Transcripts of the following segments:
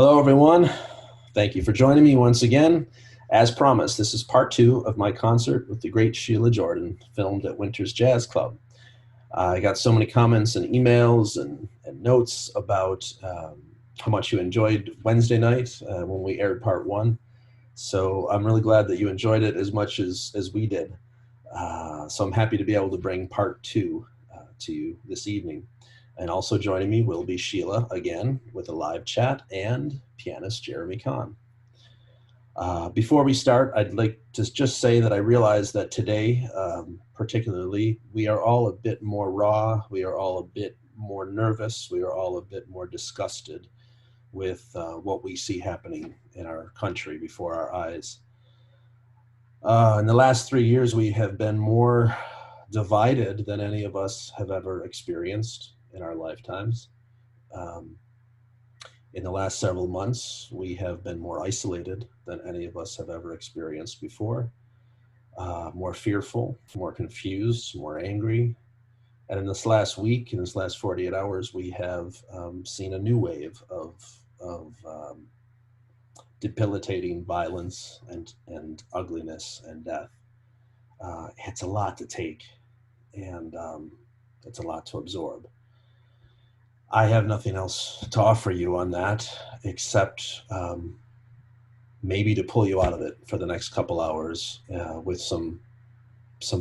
Hello, everyone. Thank you for joining me once again. As promised, this is part 2 of my concert with the great Sheila Jordan, filmed at Winter's Jazz Club. I got so many comments and emails and notes about how much you enjoyed Wednesday night when we aired part 1. So I'm really glad that you enjoyed it as much as we did. So I'm happy to be able to bring part 2 to you this evening. And also joining me will be Sheila again with a live chat and pianist Jeremy Kahn. Before we start, I'd like to just say that I realize that today, particularly, we are all a bit more raw. We are all a bit more nervous. We are all a bit more disgusted with what we see happening in our country before our eyes. In the last 3 years, we have been more divided than any of us have ever experienced in our lifetimes. In the last several months, we have been more isolated than any of us have ever experienced before, more fearful, more confused, more angry. And in this last week, in this last 48 hours, we have seen a new wave of debilitating violence and ugliness and death. It's a lot to take, and it's a lot to absorb. I have nothing else to offer you on that except maybe to pull you out of it for the next couple hours with some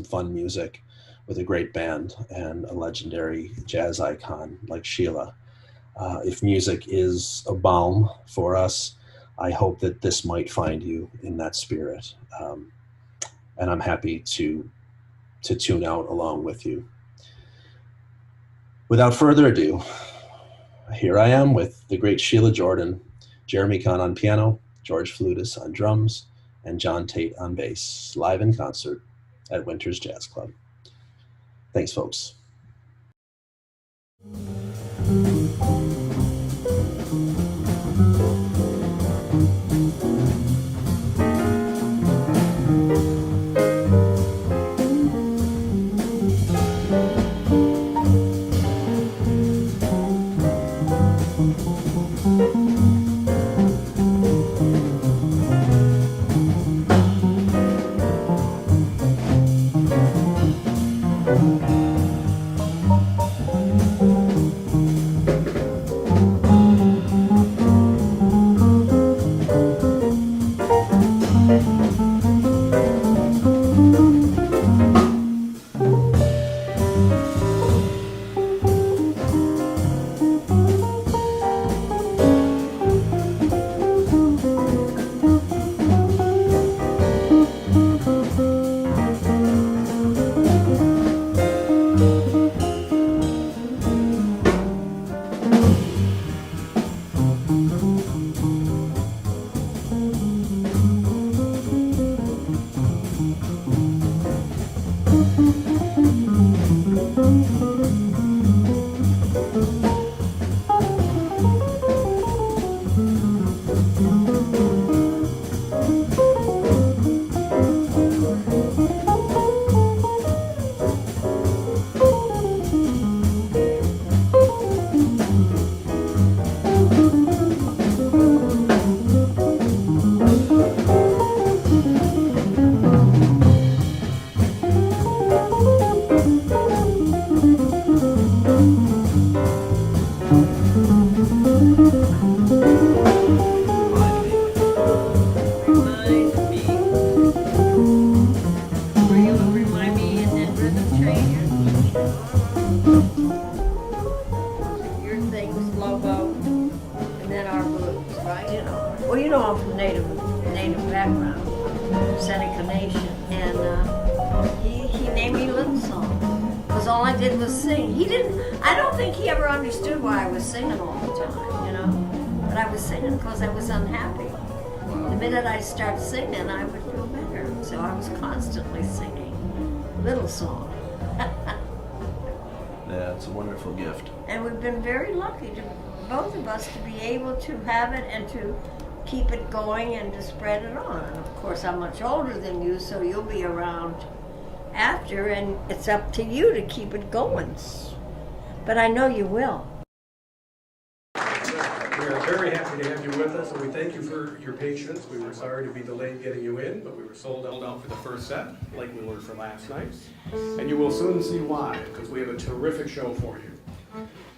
fun music, with a great band and a legendary jazz icon like Sheila. If music is a balm for us, I hope that this might find you in that spirit. And I'm happy to tune out along with you. Without further ado, here I am with the great Sheila Jordan, Jeremy Kahn on piano, George Fludas on drums, and John Tate on bass, live in concert at Winter's Jazz Club. Thanks, folks. Because I was unhappy. The minute I started singing, I would feel better. So I was constantly singing little song. Yeah, it's a wonderful gift. And we've been very lucky, to both of us, to be able to have it and to keep it going and to spread it on. And of course, I'm much older than you, so you'll be around after, and it's up to you to keep it going. But I know you will. We're very happy to have you with us, and we thank you for your patience. We were sorry to be delayed getting you in, but we were sold out for the first set, like we were for last night. And you will soon see why, because we have a terrific show for you.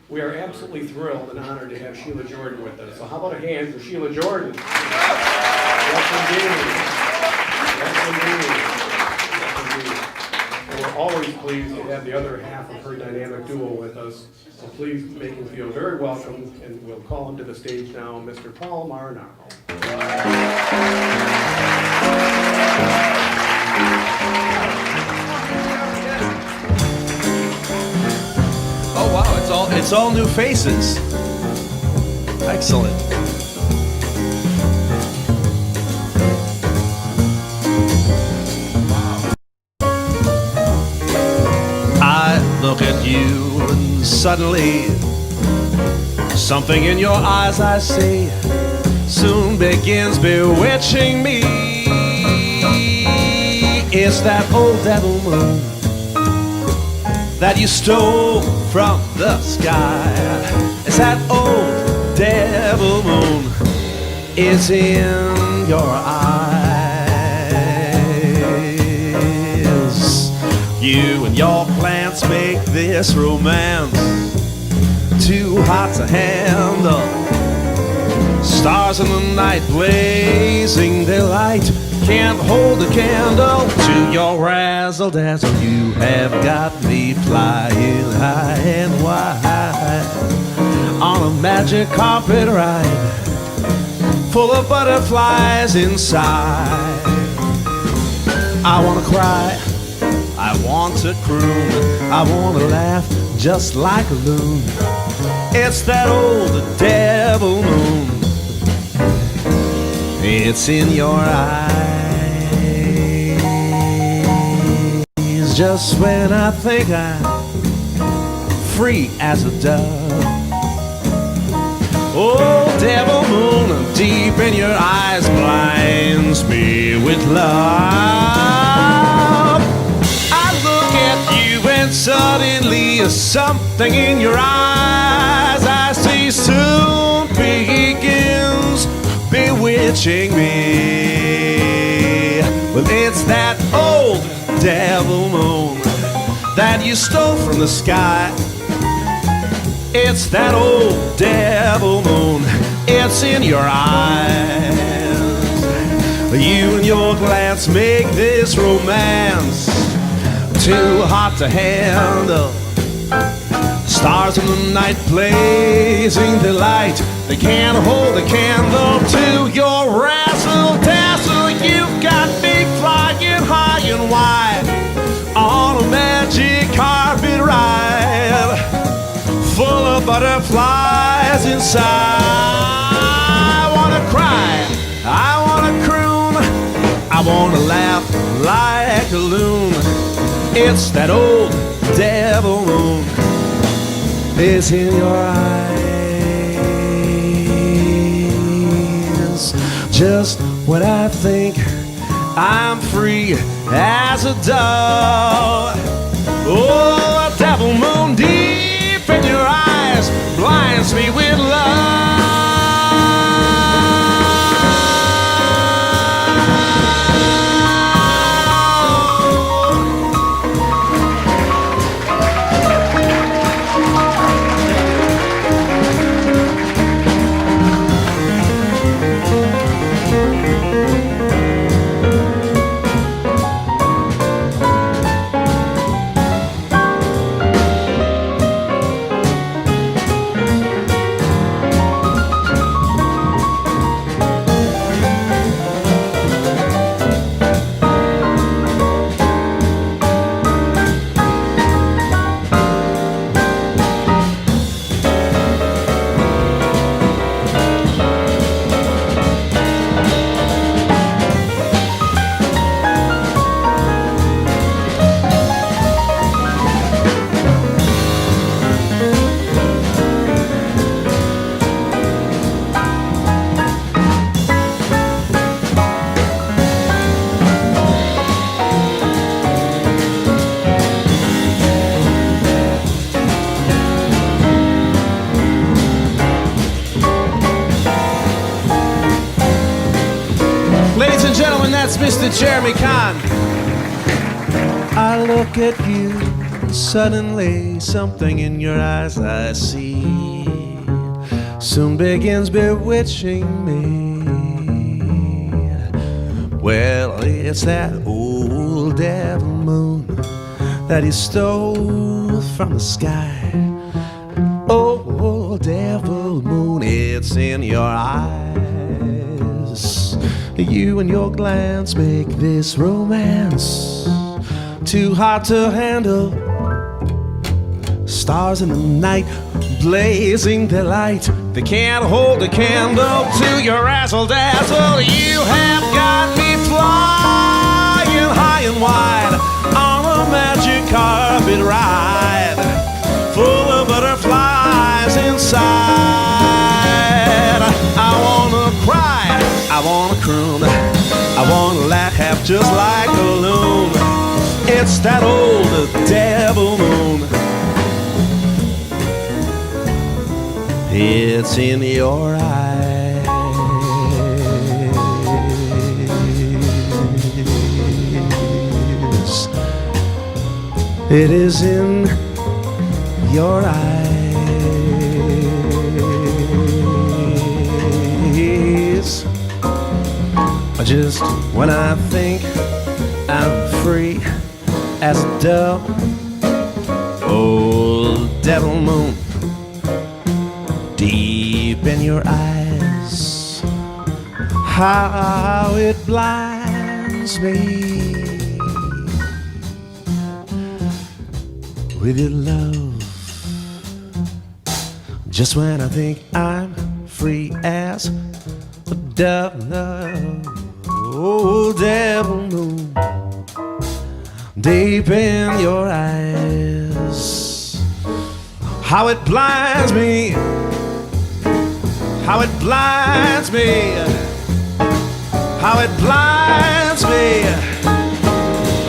We are absolutely thrilled and honored to have Sheila Jordan with us. So how about a hand for Sheila Jordan? Yes, indeed. Yes, indeed. Yes, indeed. And we're always pleased to have the other half of her dynamic duo with us. So please make him feel very welcome, and we'll call him to the stage now, Mr. Paul Marinaro. Oh wow, it's all new faces. Excellent. I look at you and suddenly something in your eyes I see soon begins bewitching me. It's that old devil moon that you stole from the sky. It's that old devil moon. It's in your eyes. You and your plants make this romance too hot to handle. Stars in the night blazing their light can't hold a candle to your razzle dazzle. You have got me flying high and wide on a magic carpet ride full of butterflies inside. I wanna cry, I want to croon, I wanna laugh just like a loon. It's that old devil moon. It's in your eyes. Just when I think I'm free as a dove. Oh, devil moon, deep in your eyes blinds me with love. I look at you and suddenly something in your eyes I see soon begins bewitching me. Well, it's that old devil moon that you stole from the sky. It's that old devil moon. It's in your eyes. You and your glance make this romance too hot to handle. Stars in the night blazing the light. They can't hold a candle to your razzle dazzle. You've got me flying high and wide on a magic carpet ride full of butterflies inside. I wanna cry, I wanna croon, I wanna laugh like a loon. It's that old devil moon. It's in your eyes. Just when I think I'm free as a dove. Oh, a devil moon deep in your eyes blinds me with love. That's Mr. Jeremy Kahn. I look at you, suddenly something in your eyes I see soon begins bewitching me. Well, it's that old devil moon that you stole from the sky. Oh, devil moon, it's in your eyes. You and your glance make this romance too hard to handle. Stars in the night, blazing their light. They can't hold a candle to your razzle-dazzle. You have got me flying high and wide on a magic carpet ride, full of butterflies inside. I wanna cry, I wanna croon, I wanna laugh just like a loon. It's that old devil moon. It's in your eyes. It is in your eyes. Just when I think I'm free as a dove, old devil moon, deep in your eyes, how it blinds me with your love. Just when I think I'm free as a dove, old devil moon, deep in your eyes, how it blinds me, how it blinds me, how it blinds me,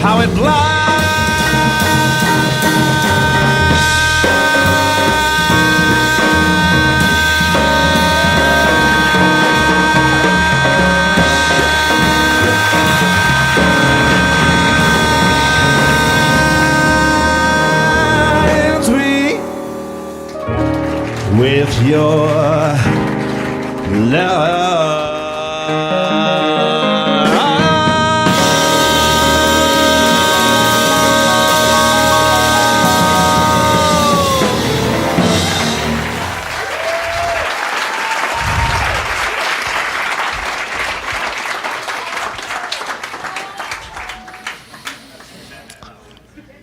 how it blinds. With your love.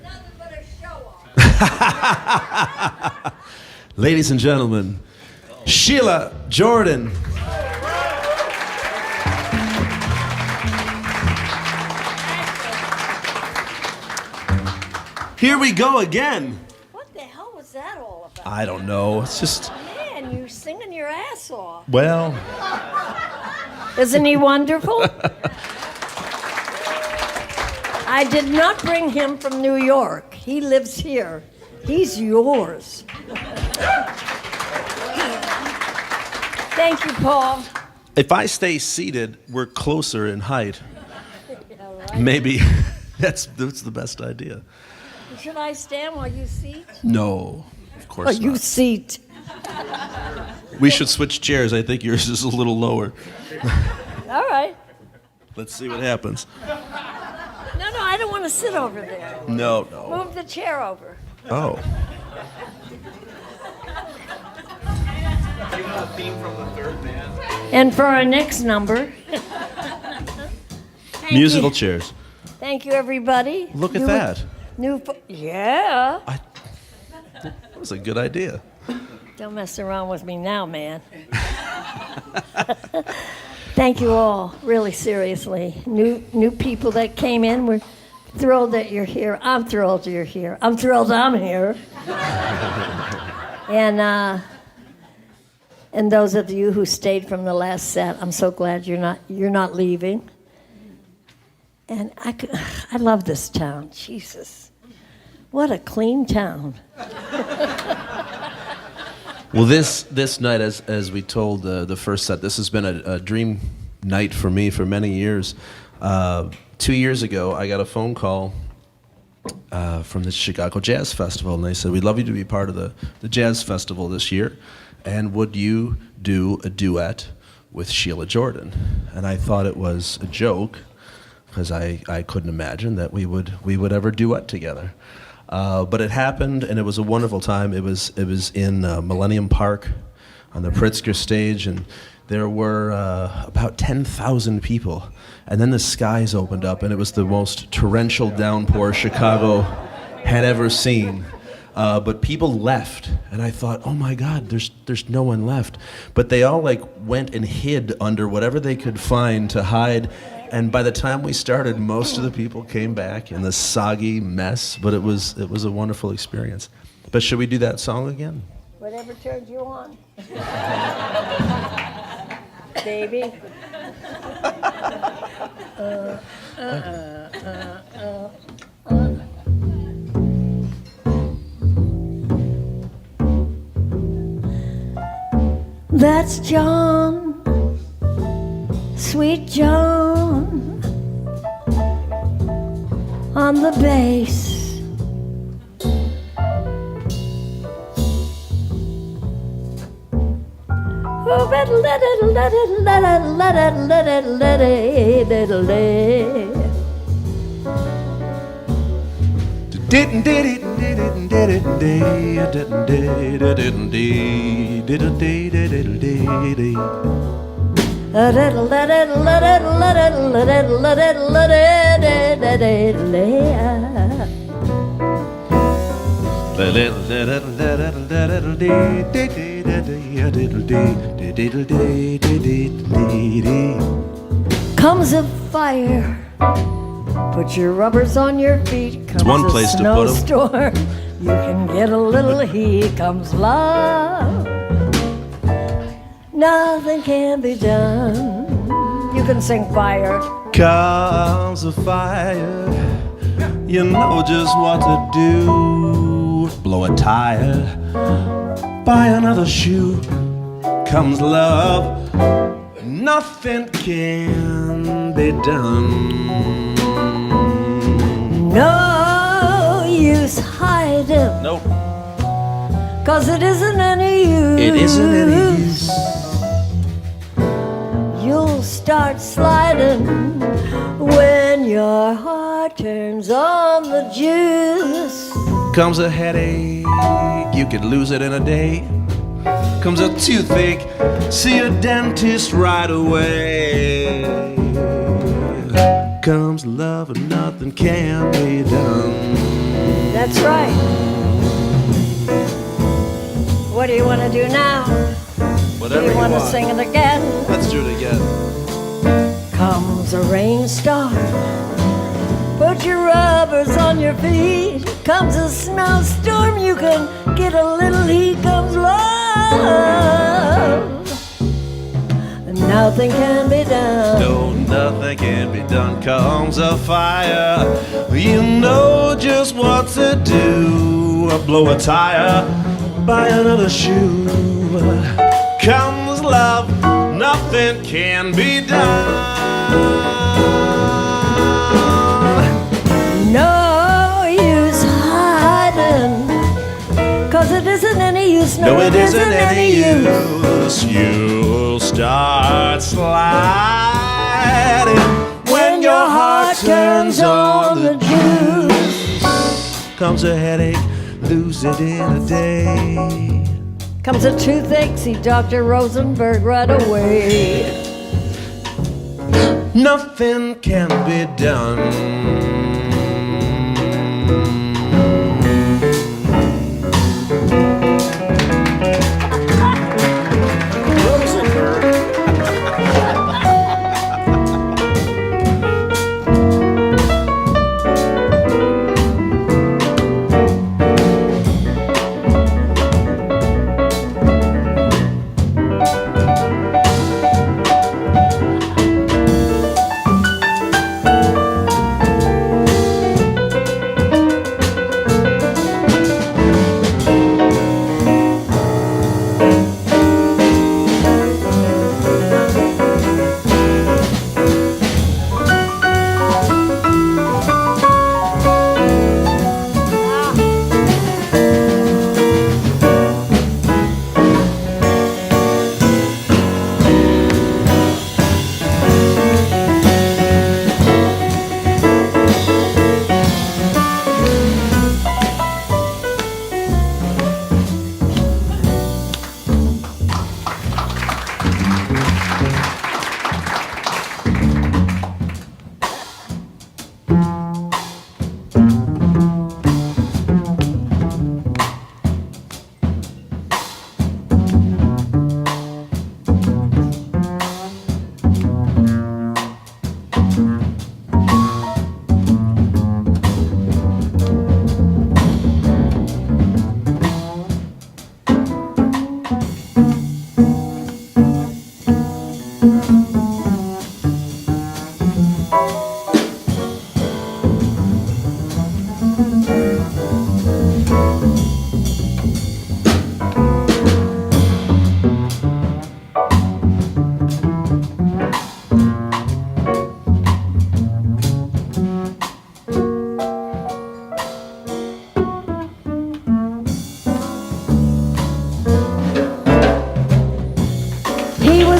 Nothing but a show off. Ladies and gentlemen, Sheila Jordan. Here we go again. What the hell was that all about? I don't know. It's just, Man, you're singing your ass off. well, Isn't he wonderful? I did not bring him from New York. He lives here. He's yours. Thank you, Paul. if I stay seated, we're closer in height. Yeah, right. Maybe that's the best idea. Should I stand while you seat? No, of course Oh, you not. seat. We should switch chairs. I think yours is a little lower. All right. Let's see what happens. No, I don't want to sit over there. No. Move the chair over. Oh. And for our next number, Musical chairs. Thank you, everybody. Look at that. Yeah. That was a good idea. Don't mess around with me now, man. Thank you all, really seriously. New people that came in, we're thrilled that you're here. I'm thrilled you're here. I'm thrilled I'm here. And those of you who stayed from the last set, I'm so glad you're not leaving. And I love this town. Jesus, what a clean town. Well, this night, as we told the first set, this has been a dream night for me for many years. 2 years ago, I got a phone call from the Chicago Jazz Festival, and they said, we'd love you to be part of the Jazz Festival this year, and would you do a duet with Sheila Jordan? And I thought it was a joke, because I couldn't imagine that we would ever duet together. But it happened, and it was a wonderful time. It was in Millennium Park on the Pritzker stage, and there were about 10,000 people. And then the skies opened up, and it was the most torrential downpour Chicago had ever seen. But people left, and I thought, oh my God, there's no one left. But they all went and hid under whatever they could find to hide. And by the time we started, most of the people came back in the soggy mess. But it was a wonderful experience. But should we do that song again? Whatever turns you on. Baby. That's John, sweet John, on the bass. Comes a fire, put your rubbers on your feet. Comes one place a to put 'em. snowstorm, you can get a little heat. Comes love, nothing can be done. You can sing fire. Comes a fire, you know just what to do. Blow a tire, buy another shoe. Comes love, nothing can be done. No use hiding, Nope, 'cause it isn't any use. it isn't any use. You'll start sliding when your heart turns on the juice. Comes a headache, you could lose it in a day. Comes a toothache, see a dentist right away. Comes love and nothing can be done. That's right. What do you want to do now? Whatever do you want to want. sing it again? Let's do it again. Comes a rainstorm, put your rubbers on your feet. Comes a snowstorm, you can get a little heat. Comes love, and nothing can be done. No, nothing can be done. Comes a fire, you know just what to do. Blow a tire, buy another shoe. Comes love, nothing can be done. No use hiding, 'cause it isn't any use. No, it isn't any use. You'll start sliding when your heart turns on the juice. Comes a headache, lose it in a day. Comes a toothache, see Dr. Rosenberg right away. Nothing can be done.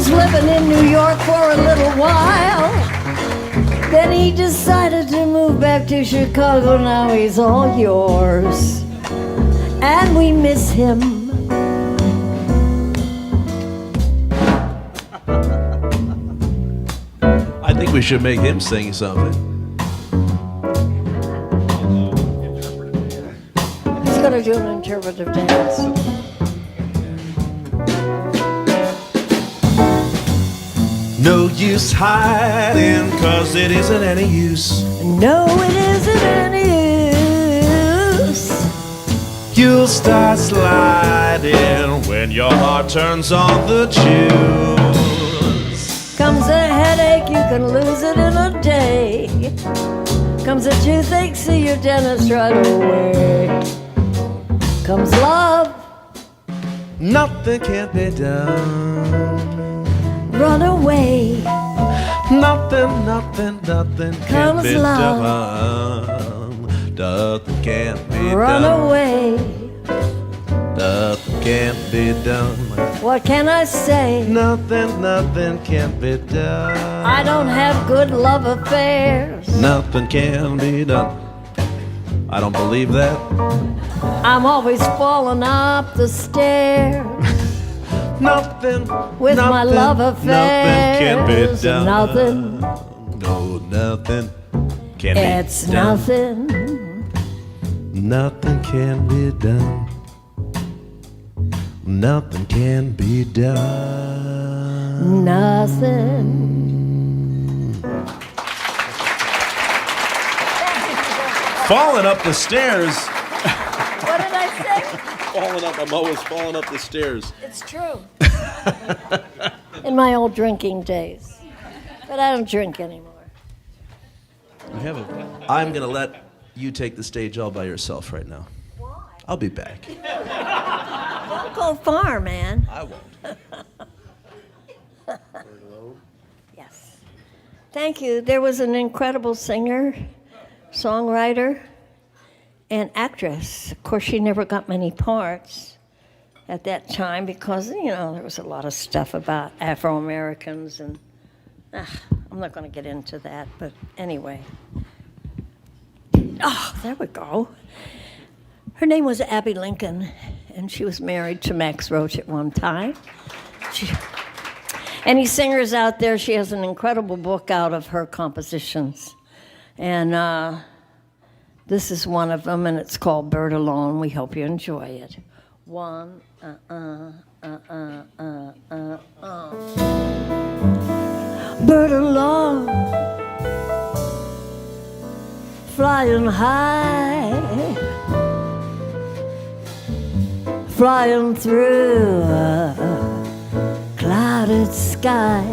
was living in New York for a little while. Then he decided to move back to Chicago. Now he's all yours, and we miss him. I think we should make him sing something. He's gonna do an interpretive dance. No use hiding, 'cause it isn't any use. No, it isn't any use. You'll start sliding when your heart turns on the juice. Comes a headache, you can lose it in a day. Comes a toothache, see your dentist right away. Comes love, Nothing can be done. run away. Nothing can Comes be love. done. Nothing can be Run done. away. Nothing can be done. What can I say? Nothing can be done. I don't have good love affairs. Nothing can be done. I don't believe that. I'm always falling up the stairs Nothing with my love Nothing can be affairs. done. Nothing. No, nothing can be It's done. nothing. Nothing can be done. Nothing can be done. Nothing. Falling up the stairs. What did I say? Falling up. I'm always falling up the stairs. It's true. In my old drinking days. But I don't drink anymore. I'm gonna let you take the stage all by yourself right now. Why? I'll be back. Don't go far, man. I won't. Yes. Thank you. There was an incredible singer, songwriter, and actress. Of course, she never got many parts at that time because, there was a lot of stuff about Afro-Americans and I'm not going to get into that, but anyway. Oh, there we go. Her name was Abby Lincoln, and she was married to Max Roach at one time. Any singers out there, she has an incredible book out of her compositions. And this is one of them, and it's called Bird Alone. We hope you enjoy it. One, Bird alone, flying high, flying through a clouded sky,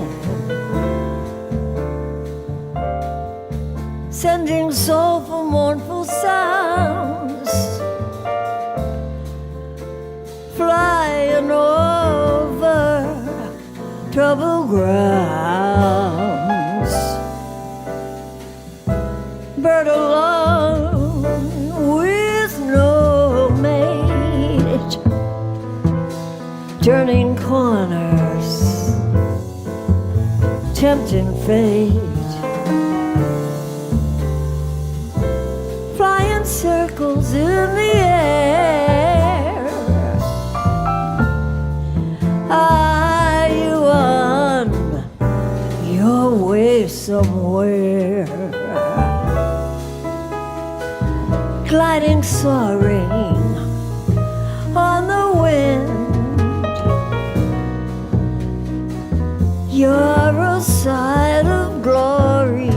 sending soulful, mournful sounds, flying over troubled grounds. Bird alone with no mate, turning corners, tempting fate, flying circles in the air. Are you on your way somewhere? Gliding, soaring on the wind, you're a sight of glory.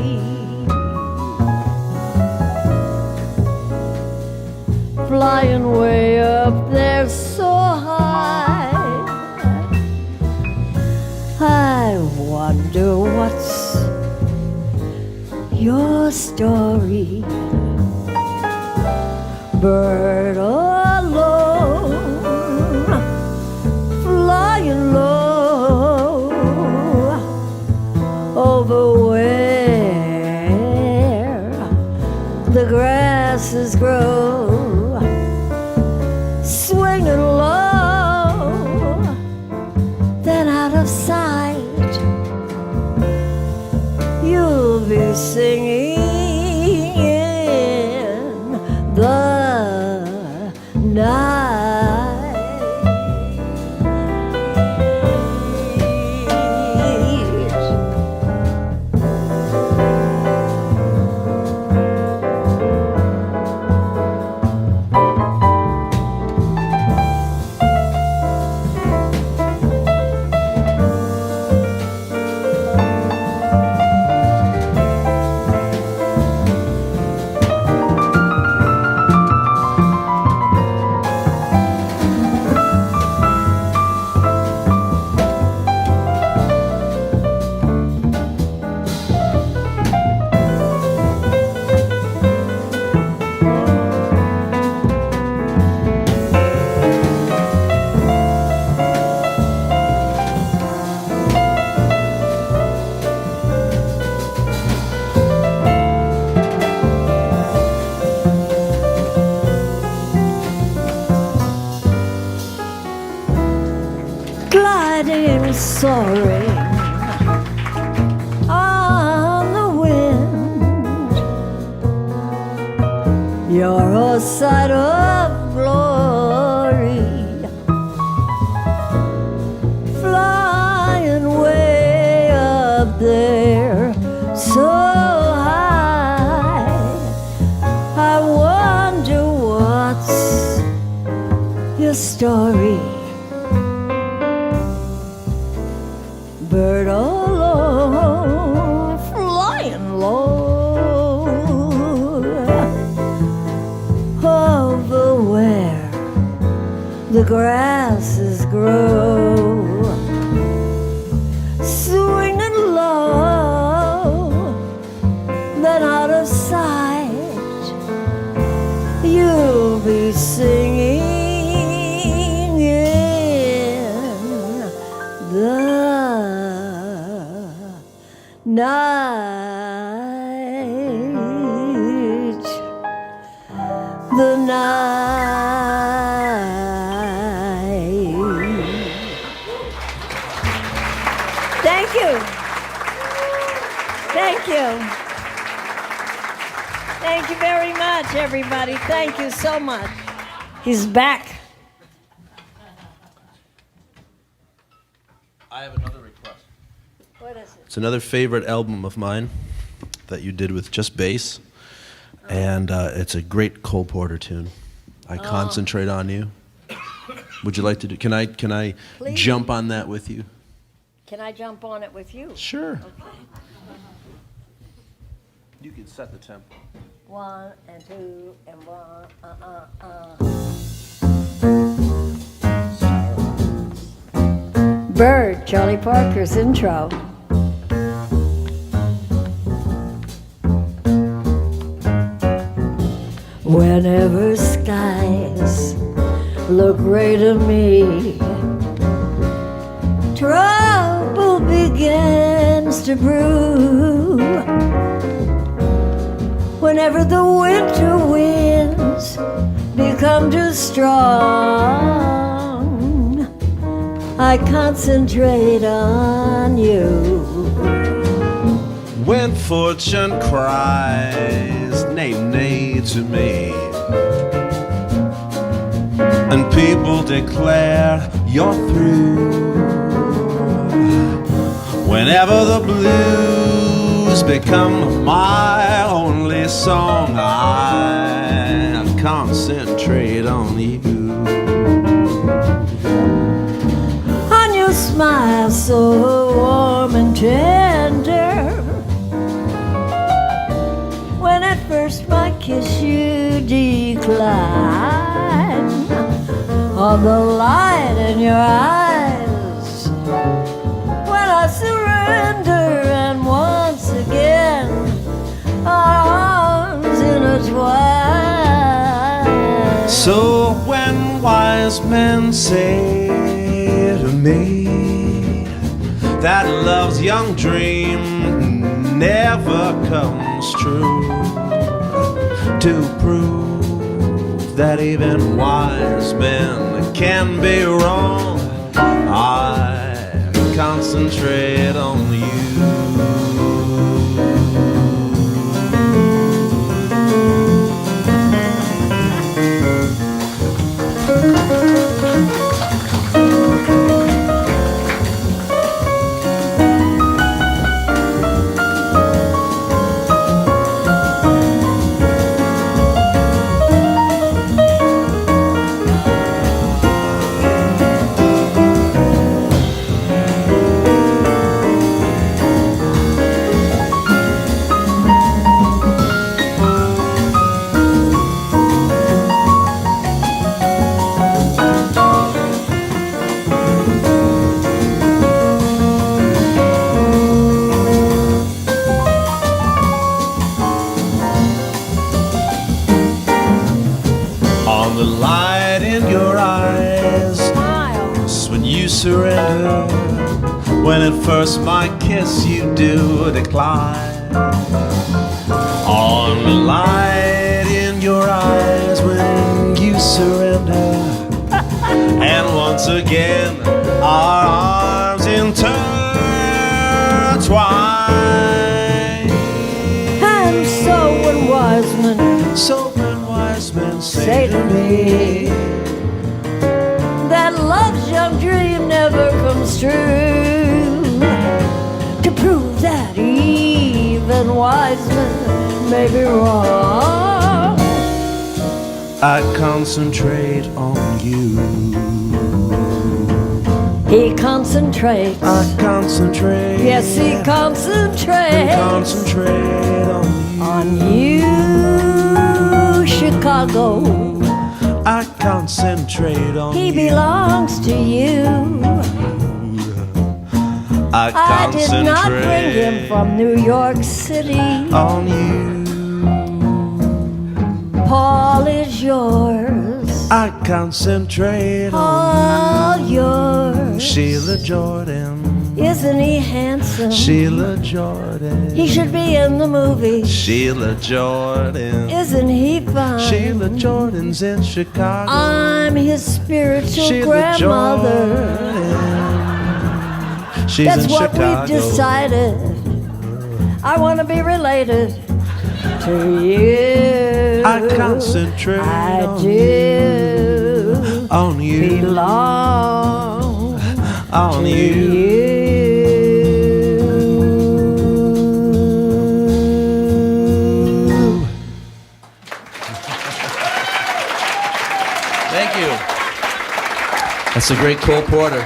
Flying way up there so high, I wonder what's your story. Bird alone, flying low, over where the grasses grow, swinging low, then out of sight, be singing in the night. Gliding, soaring on the wind, you're a sight of glory, flying way up there, so high. I wonder what's your story. Bird alone, flying low over where the grasses grow, swinging low, then out of sight, you'll be singing in the night, the night. Thank you. Thank you. Thank you very much, everybody. Thank you so much. He's back. I have another request. What is it? It's another favorite album of mine that you did with just bass, and it's a great Cole Porter tune. I Concentrate on You. Would you like to do? Can I Please. jump on that with you? Can I jump on it with you? Sure. Okay. You can set the tempo. 1 and 2 and 1. Bird, Charlie Parker's intro. Whenever skies look gray to me, trouble begins to brew. Whenever the winter winds become too strong, I concentrate on you. When fortune cries, nay, nay to me, and people declare you're through, whenever the blues become my only song, I concentrate on you. On your smile so warm and tender, when at first my kiss you decline, on the light in your eyes, when I surrender, and once again our arms intertwine. So when wise men say to me that love's young dream never comes true, to prove that even wise men can be wrong, I concentrate on you. At first my kiss you do decline. On the light in your eyes when you surrender. And once again our arms intertwine. And so when wise men say to me that love's young dream never comes true, to prove that even wise men may be wrong, I concentrate on you. He concentrates. I concentrate. Yes, he concentrates. Concentrate On you, Chicago. I concentrate on He you. belongs to you. I did not bring him from New York City. On you. Paul is yours. I concentrate All yours. Sheila Jordan. Isn't he handsome? Sheila Jordan. He should be in the movie. Sheila Jordan. Isn't he fine? Sheila Jordan's in Chicago. I'm his spiritual Sheila grandmother. Jordan. She's That's in what Chicago. we've decided. I want to be related to you. I concentrate I on do on you. belong On to you. you. Thank you. That's a great Cole Porter.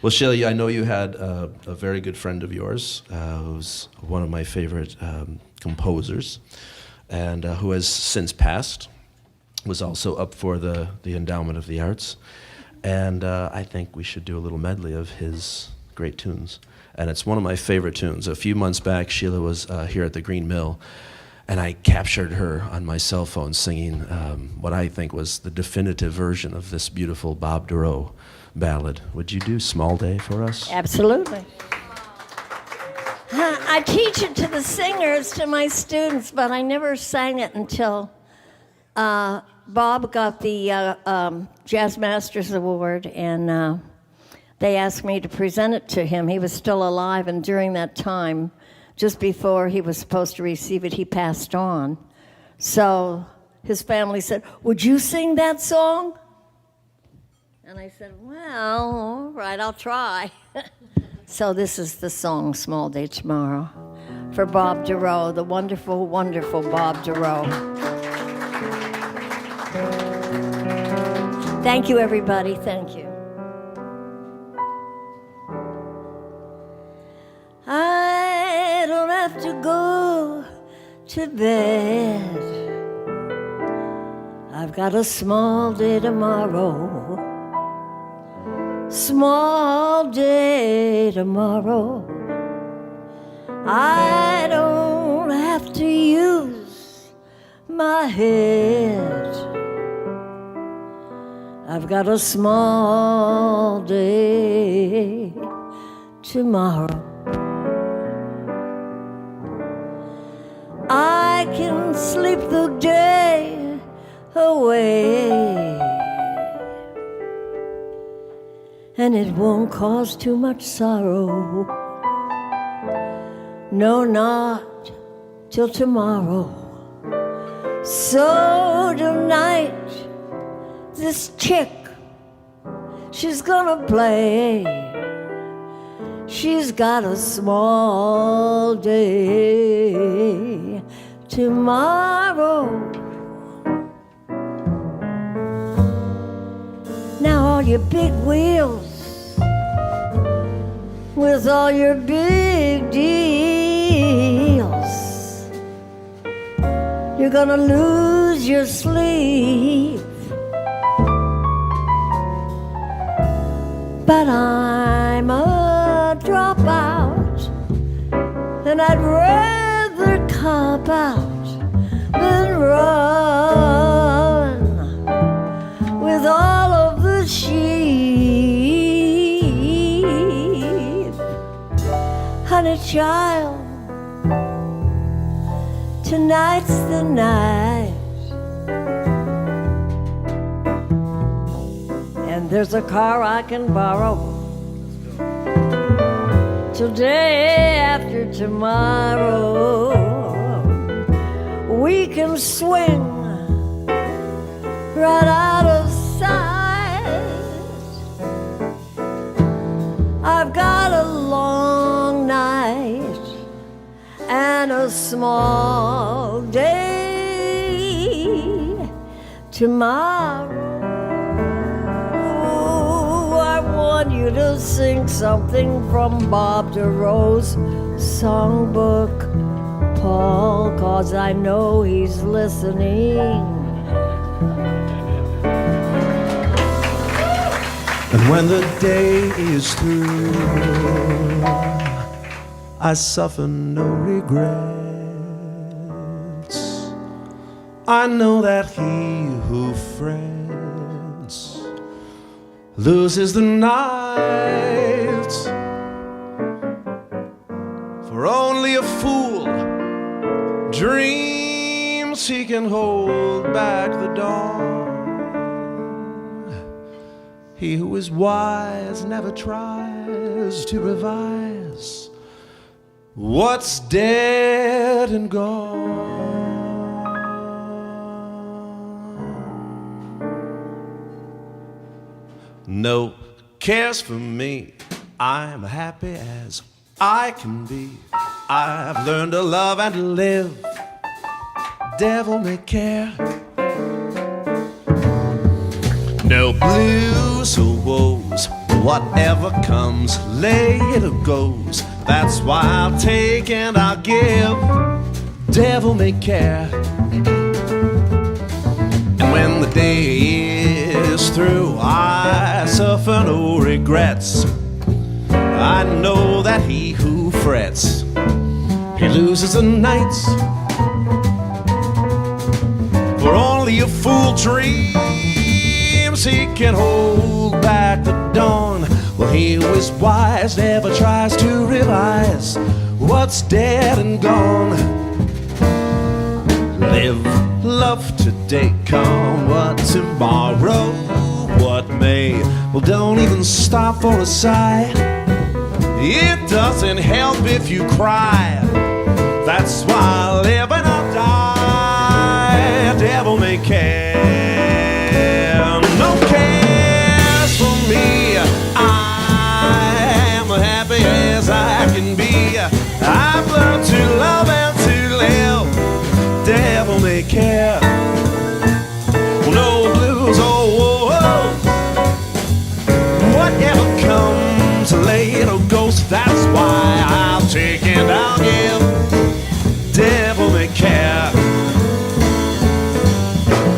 Well, Sheila, I know you had a very good friend of yours who's one of my favorite composers and who has since passed, was also up for the Endowment of the Arts. And I think we should do a little medley of his great tunes. And it's one of my favorite tunes. A few months back, Sheila was here at the Green Mill, and I captured her on my cell phone singing what I think was the definitive version of this beautiful Bob Dorough ballad. Would you do Small Day for us? Absolutely. I teach it to the singers, to my students, but I never sang it until Bob got the Jazz Masters Award, and they asked me to present it to him. He was still alive, and during that time, just before he was supposed to receive it, he passed on. So his family said, "Would you sing that song?" And I said, "Well, all right, I'll try." So this is the song, Small Day Tomorrow, for Bob Dorough, the wonderful, wonderful Bob Dorough. Thank you, everybody. Thank you. I don't have to go to bed. I've got a small day tomorrow. Small day tomorrow. I don't have to use my head. I've got a small day tomorrow. I can sleep the day away, and it won't cause too much sorrow. No, not till tomorrow. So tonight, this chick, she's gonna play. She's got a small day tomorrow. Now all your big wheels, with all your big deals, you're gonna lose your sleep. But I'm a dropout, and I'd rather cop out than run with all of the sheep. honey child, tonight's the night. And there's a car I can borrow till day after tomorrow. We can swing right out of sight. I've got a long night and a small day tomorrow. I want you to sing something from Bob DeRoe's songbook, Paul, 'cause I know he's listening. And when the day is through, I suffer no regrets. I know that he who frets loses the night. For only a fool dreams he can hold back the dawn. He who is wise never tries to revise what's dead and gone. No cares for me, I'm happy as I can be. I've learned to love and to live, devil may care. No blues or woes, whatever comes, later goes. That's why I'll take and I'll give, devil may care. And when the day is through, I suffer no regrets. I know that he who frets, he loses the nights. For only a fool dreams he can hold back the dawn. Well, he who is wise never tries to realize what's dead and gone. Live, love today, come what tomorrow, what may. Well, don't even stop for a sigh. It doesn't help if you cry. That's why I live and I'll die. Devil may care. No cares for me. I'm happy as I can be. I've learned to love and to live. Devil may care. No blues or woes, whatever comes later goes. That's why I'll take and I'll give, devil may care.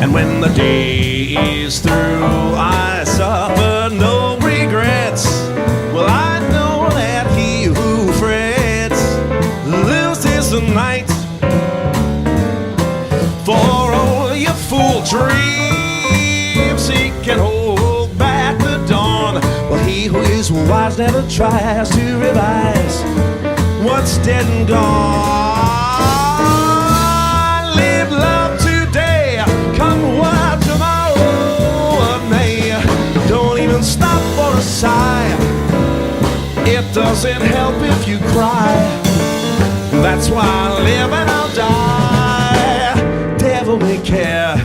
And when the day is through, I suffer no regrets. Well, I know that he who frets loses the night. For only a fool dreams he can hold back the dawn. Well, he who is wise never tries to revise what's dead and gone. Live love today, come what tomorrow may. Don't even stop for a sigh. It doesn't help if you cry. That's why I live and I'll die. Devil may care.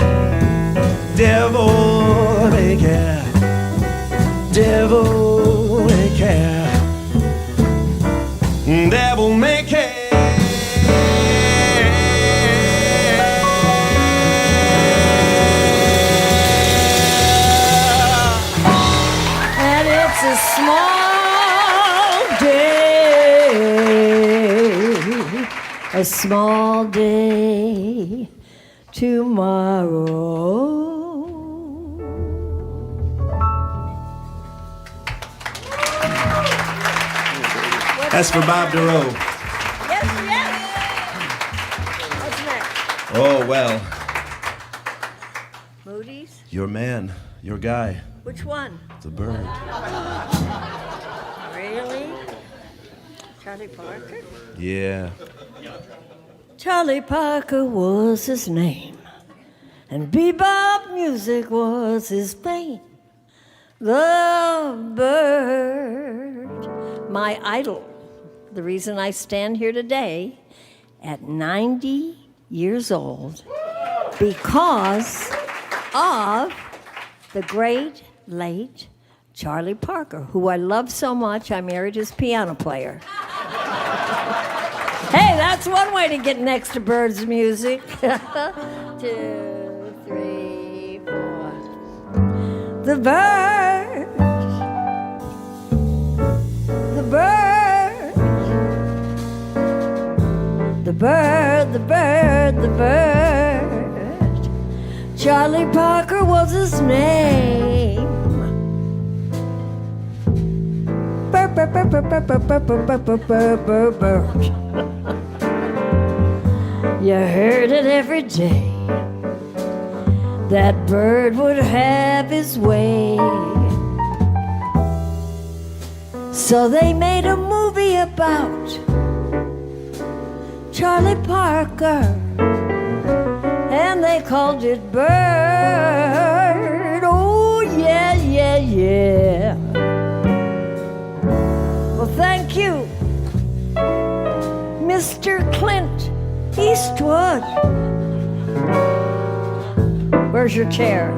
Devil may care. Devil may care. Devil may care. And it's a small day tomorrow. That's for Bob DeRoe. Yes, yes. What's next? Oh, well, Moody's? your man, your guy, Which one? the bird. Really? Charlie Parker? Yeah. Charlie Parker was his name, and bebop music was his fame. The bird, my idol, the reason I stand here today at 90 years old, because of the great, late Charlie Parker, who I love so much, I married his piano player. Hey, that's one way to get next to Bird's music. 2, 3, 4. The bird, the bird, the bird, the bird, the bird. Charlie Parker was his name. Bird, bird, bird, bird, bird, bird, bird, bird, bird, bird, bird. You heard it every day. That bird would have his way. So they made a movie about Charlie Parker, and they called it Bird. Oh, yeah, yeah, yeah. Well, thank you, Mr. Clint Eastwood. Where's your chair?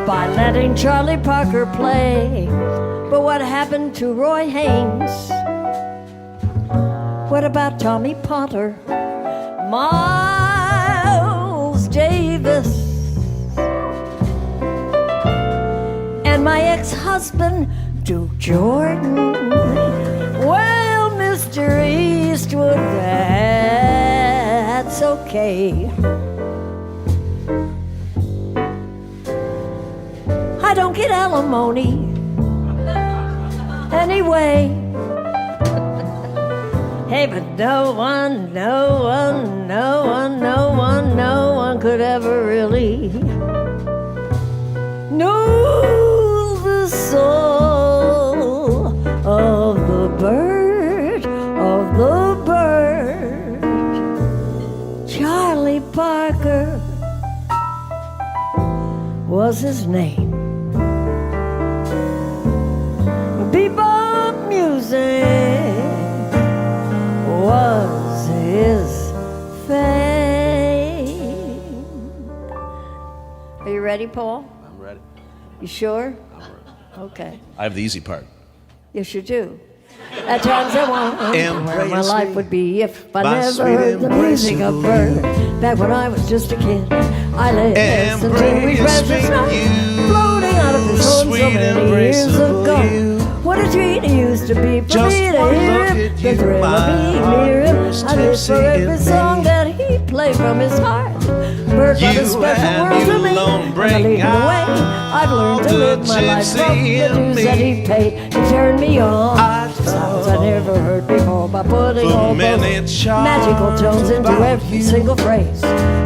By letting Charlie Parker play. But what happened to Roy Haynes? What about Tommy Potter? Miles Davis? And my ex-husband, Duke Jordan? Well, Mr. Eastwood, that's okay. I don't get alimony anyway. Hey, but no one could ever really know the soul of the bird, Charlie Parker was his name. Bebop music was his fame. Are you ready, Paul? I'm ready. You sure? I'm ready. Okay. I have the easy part. Yes, you do. At times I wonder where my life would be if I never heard the music of Bird. Back when I was just a kid, I listened to his precious night, floating out of his horn so many years ago. What a treat it used to be for me to hear him, the thrill of being near him. I live for every song that he played from his heart. Bird brought a special world to me, and I lead the way. I've learned to live my life from the dues that he paid. He turned me on to sounds I never heard before by putting all those magical tones into every single phrase.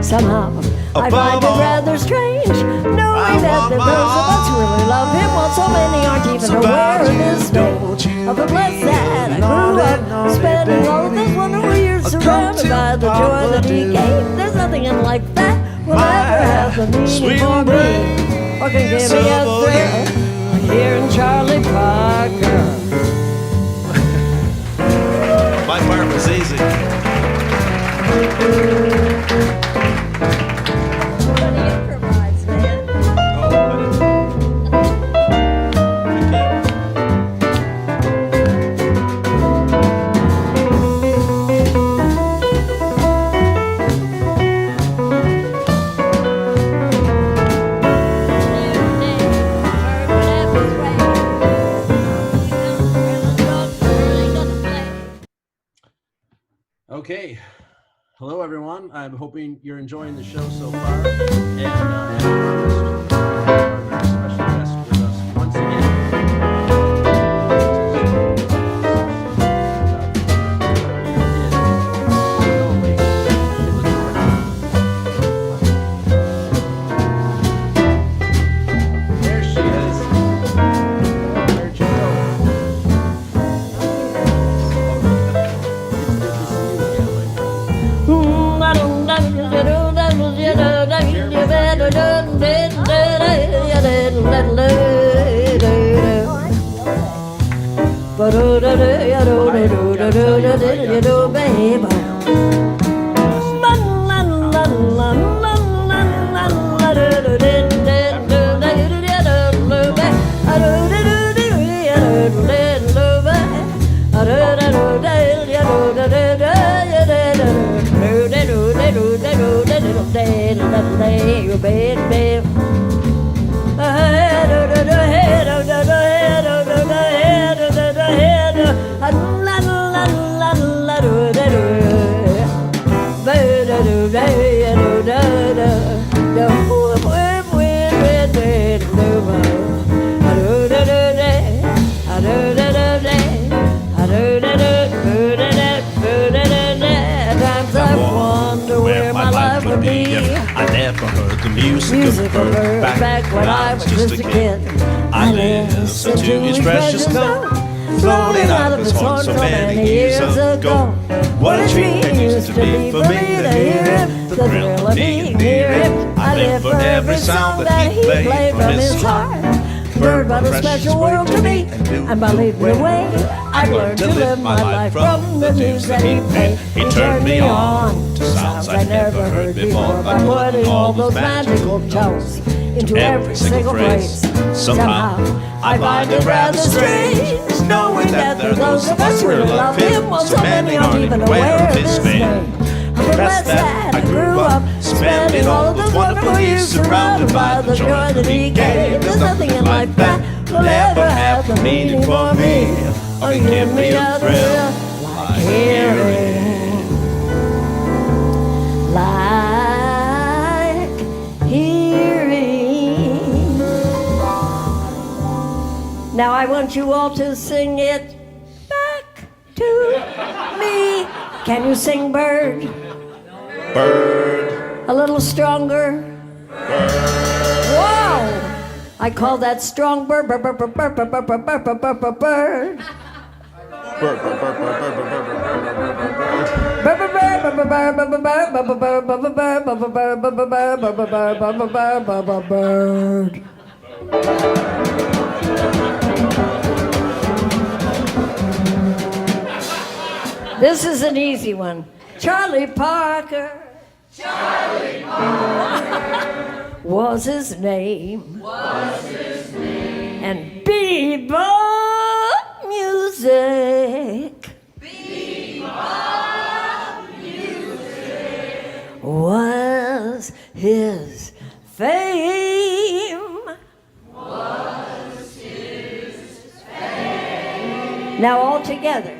Somehow I find it rather strange knowing that there are those of us who really love him while so many aren't even aware of his name. Of the blessed that I grew up spending all of those wonderful years surrounded by the joy that he gave. There's nothing in life that will ever have the meaning for me or can give me a thrill like hearing Charlie Parker. My part was easy. Everybody improvise, man. Okay. Hello, everyone. I'm hoping you're enjoying the show so far. And as promised, our very special guest with us once again. There she is. There I never heard the music of Bird back when I was just a kid. I listened to his precious note floating out of his horn so many years ago. What a treat it used to be for me to hear him, the thrill of being near him. I live for every sound that he played from his heart. Bird brought a special world to me, and by leading the way, I learned to live my life from the news that he played. He turned me on to sounds I never heard before by putting all those magical tones into every single phrase. Somehow, I find it rather strange, knowing that there are those of us who really love him, while so many aren't even aware of his fame. I'm blessed that I grew up spending all of those wonderful years surrounded by the joy that he gave. There's nothing in life that will ever have the meaning for me or give me a thrill like hearing. Like hearing. Now I want you all to sing it back to me. Can you sing Bird? Bird. A little stronger. Bird. Wow! I call that strong bird. Bird. This is an easy one. Charlie Parker. Charlie Parker was his name. And bebop music. Was his fame. Now all together.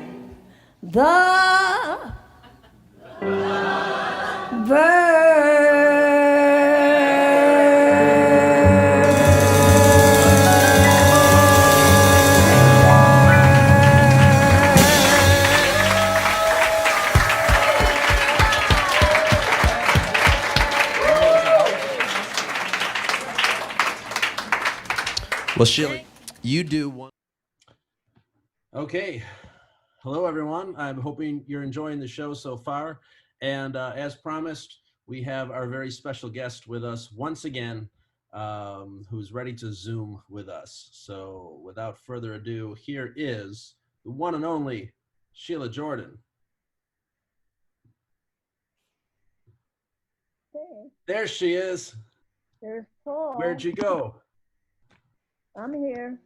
The bird. Well, Sheila, you do one. Okay. Hello, everyone. I'm hoping you're enjoying the show so far. And as promised, we have our very special guest with us once again, who's ready to Zoom with us. So without further ado, here is the one and only Sheila Jordan. Hey, There she is. there's Paul. Where'd you go? I'm here.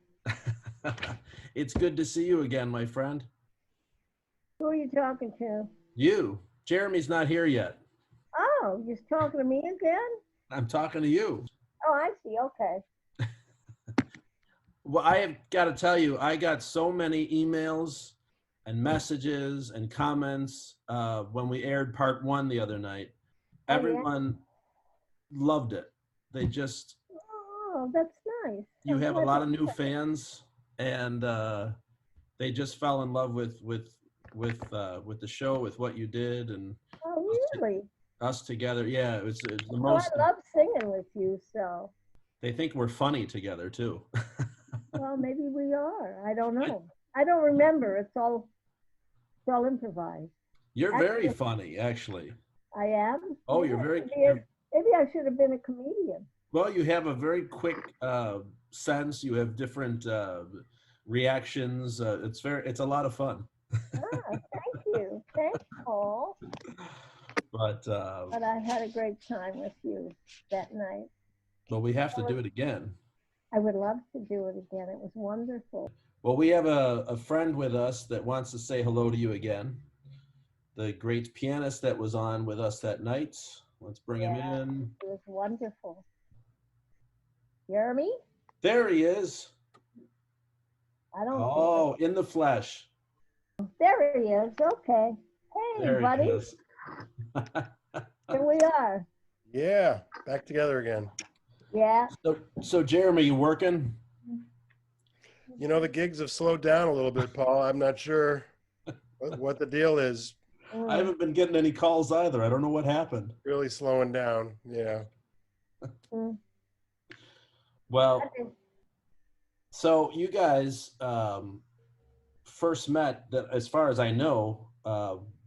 It's good to see you again, my friend. Who are you talking to? You. Jeremy's not here yet. Oh, you're talking to me again? I'm talking to you. Oh, I see. Okay. Well, I have got to tell you, I got so many emails and messages and comments when we aired part 1 the other night. Everyone loved it. They just... Oh, that's nice. You have a lot of new fans, and they just fell in love with the show, with what you did, and Oh, really? us together. Yeah, it was the Oh, most. I love singing with you, so. They think we're funny together too. Well, maybe we are. I don't know. I don't remember. It's all improvised. You're very Actually- funny, actually. I am? Oh, you're very. Maybe I should have been a comedian. Well, you have a very quick sense. You have different reactions. It's a lot of fun. Thank you. Thanks, Paul. But I had a great time with you that night. we have to do it again. I would love to do it again. It was wonderful. Well, we have a friend with us that wants to say hello to you again. The great pianist that was on with us that night. Let's bring him in. It was wonderful. Jeremy? There he is. Oh, in the flesh. There he is. Okay. Hey, there buddy. Here we are. Yeah, back together again. Yeah. So Jeremy, you working? You know, the gigs have slowed down a little bit, Paul. I'm not sure what the deal is. I haven't been getting any calls either. I don't know what happened. Really slowing down. Yeah. Well, so you guys first met, as far as I know,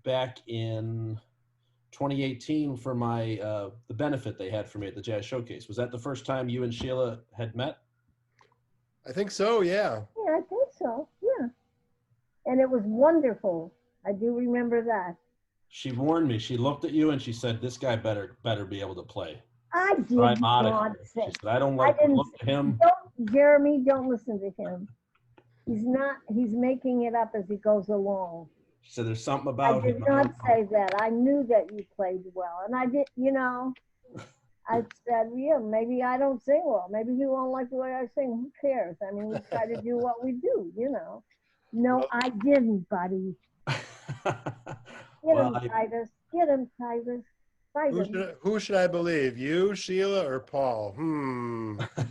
back in 2018 for the benefit they had for me at the Jazz Showcase. Was that the first time you and Sheila had met? I think so, yeah. Yeah, I think so, yeah. And it was wonderful. I do remember that. She warned me. She looked at you and she said, "This guy better be able to play." I did not say. She said, "I don't like to look at him." Jeremy, don't listen to him. He's making it up as he goes along. She said, "There's something about him." I did not say that. I knew that you played well. And I did, I said, yeah, maybe I don't sing well. Maybe you won't like the way I sing. Who cares? I mean, we try to do what we do, No, I didn't, buddy. Get him, Titus. Get him, Titus. Fight him. Who should I believe? You, Sheila, or Paul?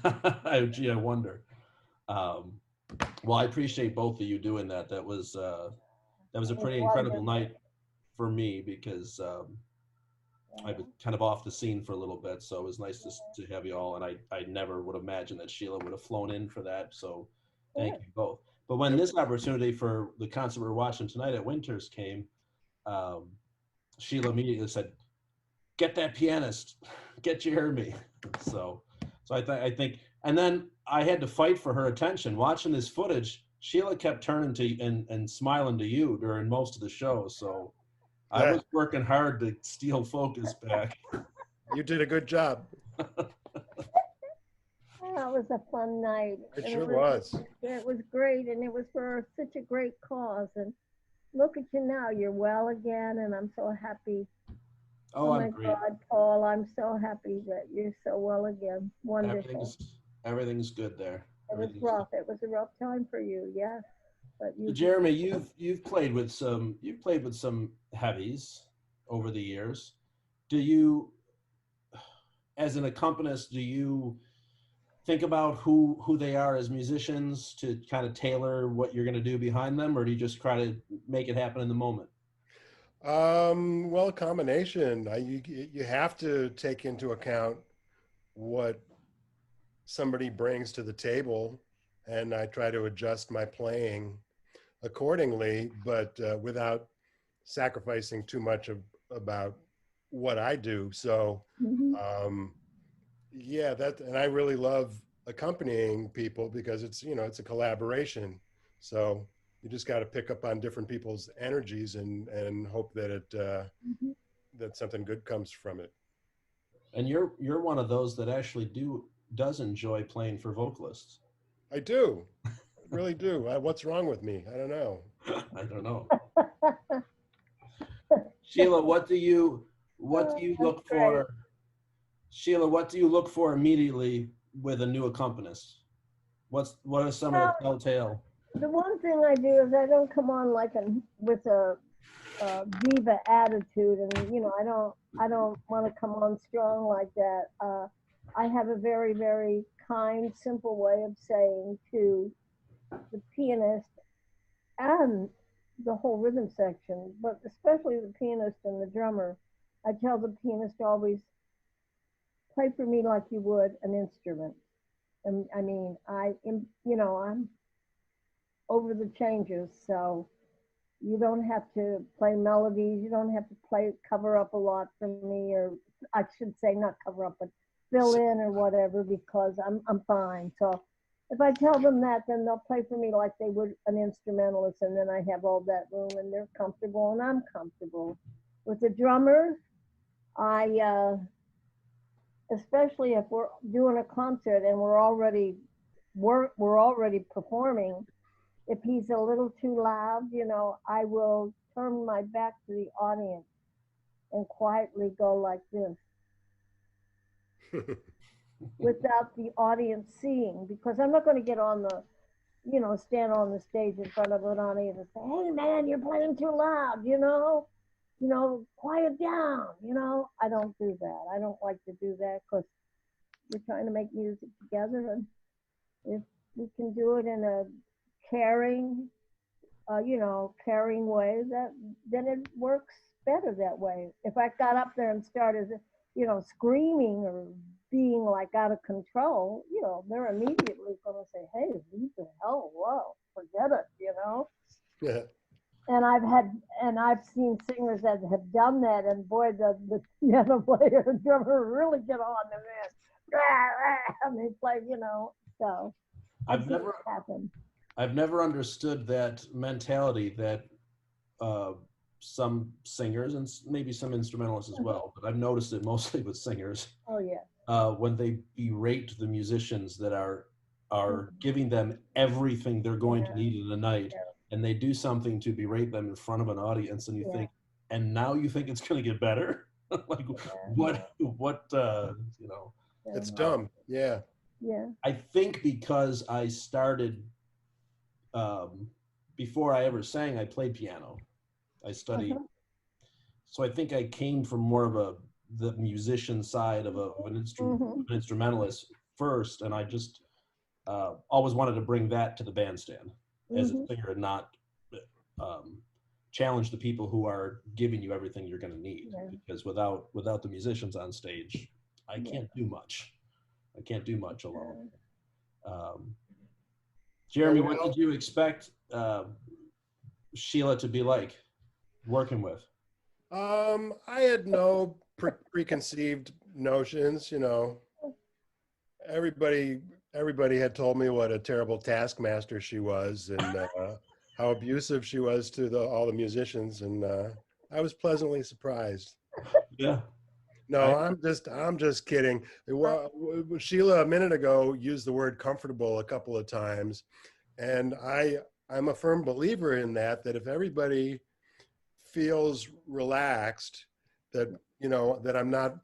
I wonder. Well, I appreciate both of you doing that. That was a pretty incredible night for me because I was kind of off the scene for a little bit, so it was nice to have you all. And I never would imagine that Sheila would have flown in for that. So thank you both. But when this opportunity for the concert we're watching tonight at Winters came, Sheila immediately said, "Get that pianist, get Jeremy." So I think, and then I had to fight for her attention. Watching this footage, Sheila kept turning to and smiling to you during most of the show. So I was working hard to steal focus back. You did a good job. It was a fun night. It sure was. It was great, and it was for such a great cause. And look at you now. You're well again, and I'm so happy. Oh, my God, Paul, I'm so happy that you're so well again. Wonderful. Everything's good there. It was rough. It was a rough time for you, yes. But Jeremy, you've played with some heavies over the years. Do you, as an accompanist, do you think about who they are as musicians to kind of tailor what you're going to do behind them, or do you just try to make it happen in the moment? Well, a combination. You have to take into account what somebody brings to the table, and I try to adjust my playing accordingly, but without sacrificing too much about what I do. So, yeah, and I really love accompanying people because it's a collaboration. So you just got to pick up on different people's energies and hope that that something good comes from it. And you're one of those that actually does enjoy playing for vocalists. I do. I really do. What's wrong with me? I don't know. I don't know. Sheila, what do you look for? Sheila, what do you look for immediately with a new accompanist? What are some of the telltale? The one thing I do is I don't come on with a diva attitude, and I don't want to come on strong like that. I have a very, very kind, simple way of saying to the pianist and the whole rhythm section, but especially the pianist and the drummer. I tell the pianist always, play for me like you would an instrument. And I mean, I'm over the changes, so you don't have to play melodies. You don't have to cover up a lot for me, or I should say not cover up, but fill in or whatever, because I'm fine. So if I tell them that, then they'll play for me like they would an instrumentalist, and then I have all that room, and they're comfortable, and I'm comfortable. With the drummer, especially if we're doing a concert and we're already performing, if he's a little too loud, I will turn my back to the audience and quietly go like this without the audience seeing, because I'm not going to get on the, stand on the stage in front of an audience and say, hey man, you're playing too loud, quiet down, I don't do that. I don't like to do that, because we're trying to make music together, and if we can do it in a caring way, then it works better that way. If I got up there and started, screaming or being like out of control, they're immediately going to say, hey, who the hell, whoa, forget it, Yeah. And I've seen singers that have done that, and boy, the piano player and drummer really get on them, and they play, so I've never understood that mentality that some singers and maybe some instrumentalists as well, but I've noticed it mostly with singers. Oh yeah. When they berate the musicians that are giving them everything they're going to need in the night, and they do something to berate them in front of an audience, and you think, and now you think it's going to get better? Like what It's dumb. Yeah. Yeah. I think because I started before I ever sang, I played piano. I studied. So I think I came from more of the musician side of an instrumentalist first, and I just always wanted to bring that to the bandstand as a singer, and not challenge the people who are giving you everything you're going to need. Because without the musicians on stage, I can't do much. I can't do much alone. Jeremy, what did you expect Sheila to be like working with? I had no preconceived notions, Everybody had told me what a terrible taskmaster she was, and how abusive she was to all the musicians, and I was pleasantly surprised. Yeah. No, I'm just kidding. Sheila a minute ago used the word comfortable a couple of times, and I'm a firm believer in that if everybody feels relaxed, that that I'm not,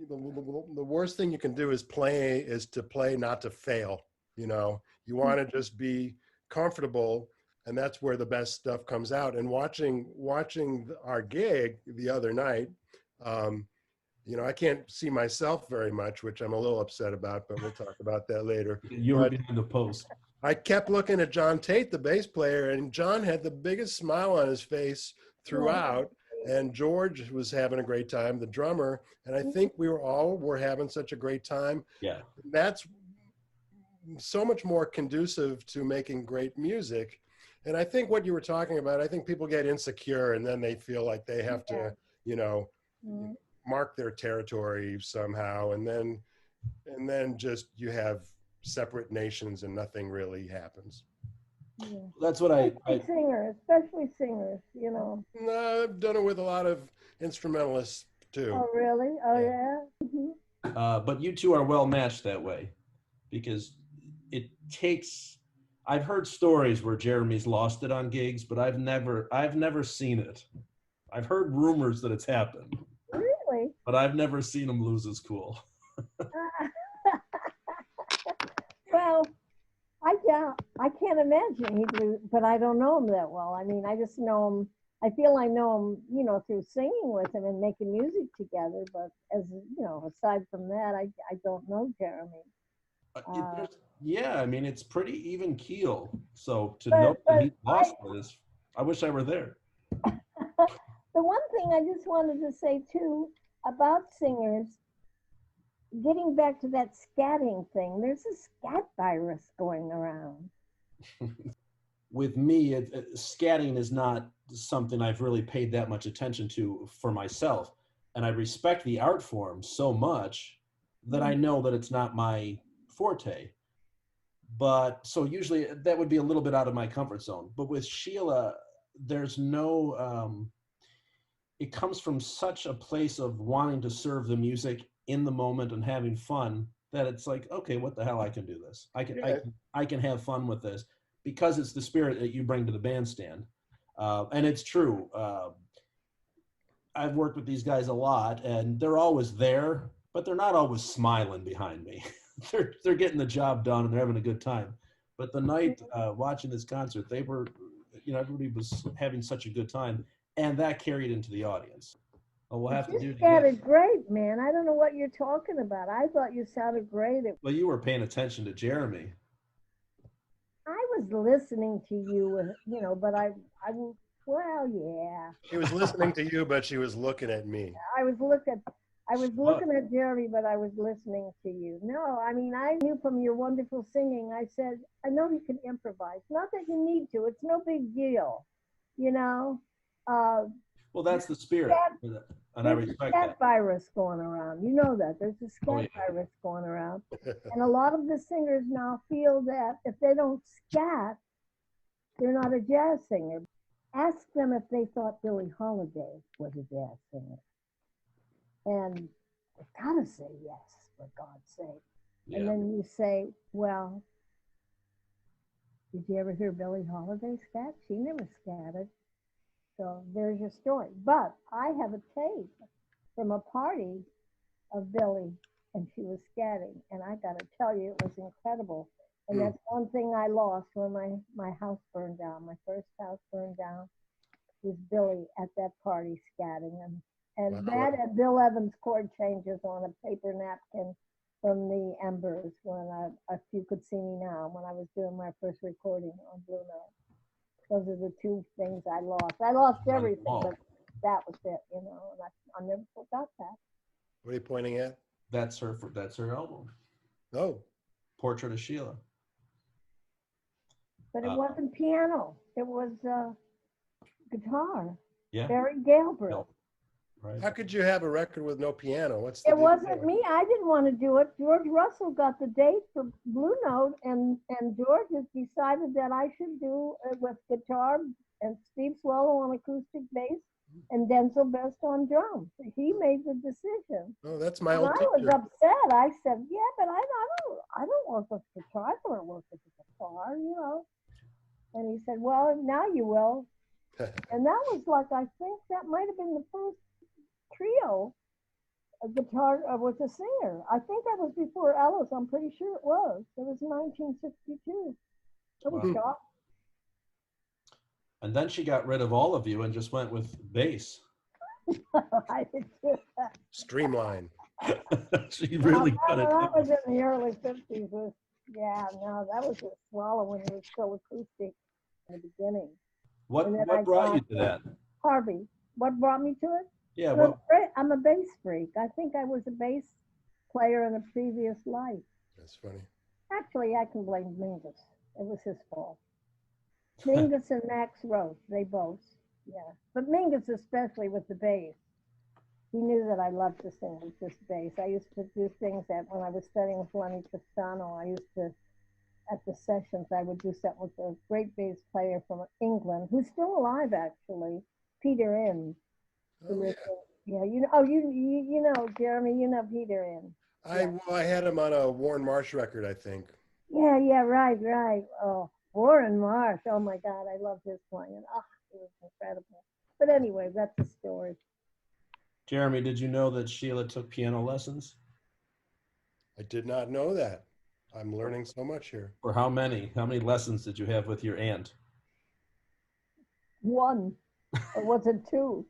the worst thing you can do is to play not to fail. You want to just be comfortable, and that's where the best stuff comes out. And watching our gig the other night, I can't see myself very much, which I'm a little upset about, but we'll talk about that later. You were behind the post. I kept looking at John Tate, the bass player, and John had the biggest smile on his face throughout, and George was having a great time, the drummer, and I think we were having such a great time. Yeah. That's so much more conducive to making great music. And I think what you were talking about, I think people get insecure, and then they feel like they have to, mark their territory somehow, and then just you have separate nations and nothing really happens. Yeah. That's what especially singers, No, I've done it with a lot of instrumentalists too. Oh really? Oh yeah. But you two are well matched that way, because it takes, I've heard stories where Jeremy's lost it on gigs, but I've never seen it. I've heard rumors that it's happened. Really? But I've never seen him lose his cool. Well, I can't imagine he'd lose, but I don't know him that well. I mean, I just know him. I feel I know him, through singing with him and making music together. But aside from that, I don't know Jeremy. Yeah, I mean, it's pretty even keel. So to know that he lost this, I wish I were there. The one thing I just wanted to say too about singers, getting back to that scatting thing, there's a scat virus going around. With me, scatting is not something I've really paid that much attention to for myself. And I respect the art form so much that I know that it's not my forte. But so usually that would be a little bit out of my comfort zone. But with Sheila, there's no, it comes from such a place of wanting to serve the music in the moment and having fun that it's like, okay, what the hell, I can do this. I can have fun with this because it's the spirit that you bring to the bandstand. And it's true. I've worked with these guys a lot, and they're always there, but they're not always smiling behind me. they're getting the job done and they're having a good time. But the night watching this concert, they were, everybody was having such a good time, and that carried into the audience. Oh, we'll have to do it again. You sounded great, man. I don't know what you're talking about. I thought you sounded great. Well, you were paying attention to Jeremy. I was listening to you, but well, yeah. She was listening to you, but she was looking at me. I was looking at Jeremy, but I was listening to you. No, I mean, I knew from your wonderful singing, I said, I know you can improvise. Not that you need to. It's no big deal, Well, that's the spirit, and I respect that. There's a scat virus going around. You know that. There's a scat virus going around. And a lot of the singers now feel that if they don't scat, they're not a jazz singer. Ask them if they thought Billie Holiday was a jazz singer. And they gotta say yes, for God's sake. Yeah. And then you say, well, did you ever hear Billie Holiday scat? She never scattered. So there's your story. But I have a tape from a party of Billie, and she was scatting. And I got to tell you, it was incredible. And that's one thing I lost when my house burned down. My first house burned down was Billie at that party scatting. And that and Bill Evans' chord changes on a paper napkin from the Embers when if you could see me now, when I was doing my first recording on Blue Note. Those are the two things I lost. I lost everything, but that was it, and I never forgot that. What are you pointing at? That's her album. Oh. Portrait of Sheila. But it wasn't piano. It was guitar. Yeah. Barry Galbraith. Right. How could you have a record with no piano? It wasn't me. I didn't want to do it. George Russell got the date for Blue Note, and George has decided that I should do it with guitar and Steve Swallow on acoustic bass and Denzel Best on drums. He made the decision. Oh, that's my old teacher. I was upset. I said, "Yeah, but I don't work with guitar. I don't work with the guitar, And he said, "Well, now you will." And that was I think that might have been the first trio guitar with a singer. I think that was before Ellis. I'm pretty sure it was. It was 1962. It was shocked. And then she got rid of all of you and just went with bass. I did too. Streamline. She really got it. That was in the early 50s. That was a Swallow when it was still acoustic in the beginning. What brought you to that? Harvey. What brought me to it? Yeah, I'm a bass freak. I think I was a bass player in a previous life. That's funny. Actually, I can blame Mingus. It was his fault. Mingus and Max Roach, they both. Yeah. But Mingus especially with the bass. He knew that I loved to sing with this bass. I used to do things that when I was studying with Lenny Tristano, at the sessions, I would do something with a great bass player from England, who's still alive actually, Peter Innes. Oh, yeah. Yeah, Jeremy, Peter Innes. I had him on a Warren Marsh record, I think. Yeah, right. Oh, Warren Marsh. Oh my God, I love his playing. Oh, it was incredible. But anyway, that's the story. Jeremy, did you know that Sheila took piano lessons? I did not know that. I'm learning so much here. For how many? How many lessons did you have with your aunt? One. Or was it two?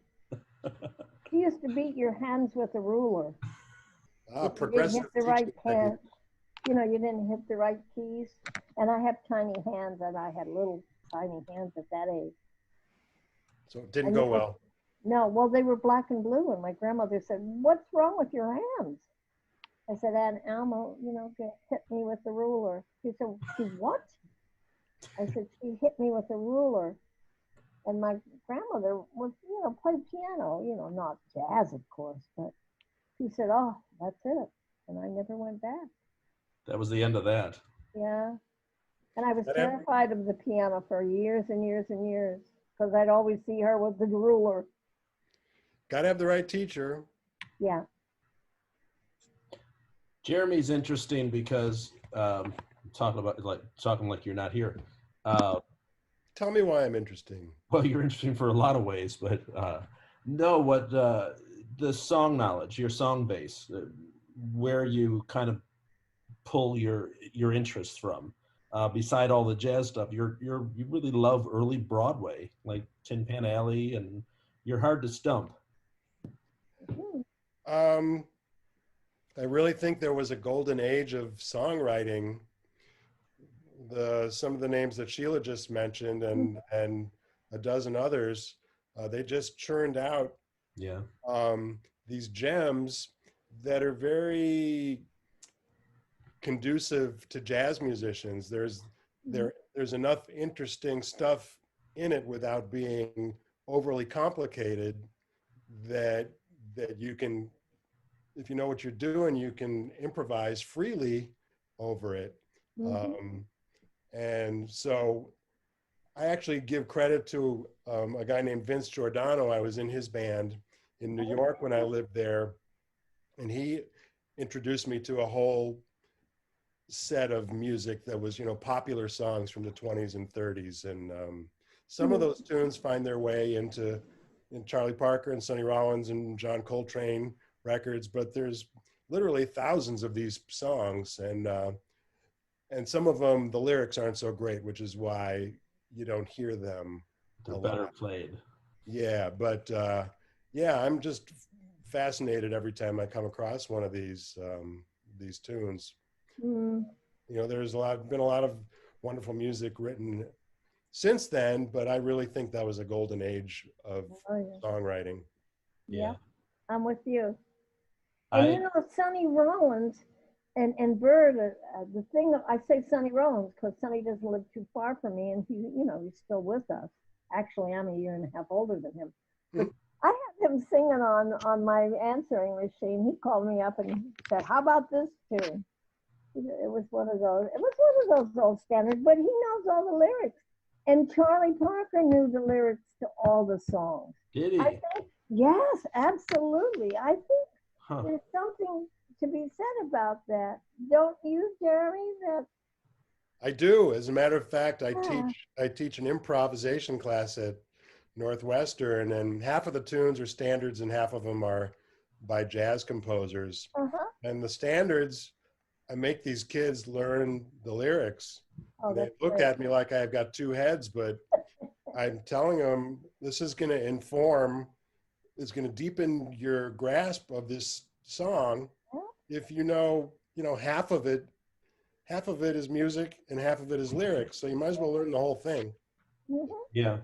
She used to beat your hands with a ruler. Progressive. You didn't hit the right hand. You didn't hit the right keys. And I have tiny hands, and I had little tiny hands at that age. So it didn't go well. No, well, they were black and blue, and my grandmother said, "What's wrong with your hands?" I said, "Aunt Alma, hit me with the ruler." She said, "She what?" I said, "She hit me with a ruler." And my grandmother was, played piano, not jazz, of course, but she said, "Oh, that's it." And I never went back. That was the end of that. Yeah. And I was That hap- terrified of the piano for years and years and years because I'd always see her with the ruler. Gotta have the right teacher. Yeah. Jeremy's interesting because talking like you're not here. Tell me why I'm interesting. Well, you're interesting for a lot of ways, but no, what the song knowledge, your song base, where you kind of pull your interest from. Beside all the jazz stuff, you really love early Broadway, like Tin Pan Alley, and you're hard to stump. I really think there was a golden age of songwriting. Some of the names that Sheila just mentioned and a dozen others, they just churned out Yeah. these gems that are very conducive to jazz musicians. There's enough interesting stuff in it without being overly complicated that you can, if you know what you're doing, you can improvise freely over it. And so I actually give credit to a guy named Vince Giordano. I was in his band in New York when I lived there, and he introduced me to a whole set of music that was, popular songs from the 20s and 30s. And some of those tunes find their way in Charlie Parker and Sonny Rollins and John Coltrane records, but there's literally thousands of these songs, and some of them, the lyrics aren't so great, which is why you don't hear them. They're better played. Yeah, but I'm just fascinated every time I come across one of these tunes. There's been a lot of wonderful music written since then, but I really think that was a golden age of songwriting. Yeah, I'm with you. And Sonny Rollins and Bird, the thing that I say Sonny Rollins because Sonny doesn't live too far from me, and he's still with us. Actually, I'm a year and a half older than him. But I had him singing on my answering machine. He called me up and said, "How about this tune?" It was one of those. It was one of those old standards, but he knows all the lyrics. And Charlie Parker knew the lyrics to all the songs. Did he? I think, yes, absolutely. I think there's something to be said about that. Don't you, Jeremy? I do. As a matter of fact, I teach an improvisation class at Northwestern, and half of the tunes are standards and half of them are by jazz composers. And the standards, I make these kids learn the lyrics. They look at me like I've got two heads, but I'm telling them this is going to inform, it's going to deepen your grasp of this song. If half of it is music and half of it is lyrics. So you might as well learn the whole thing. Yeah.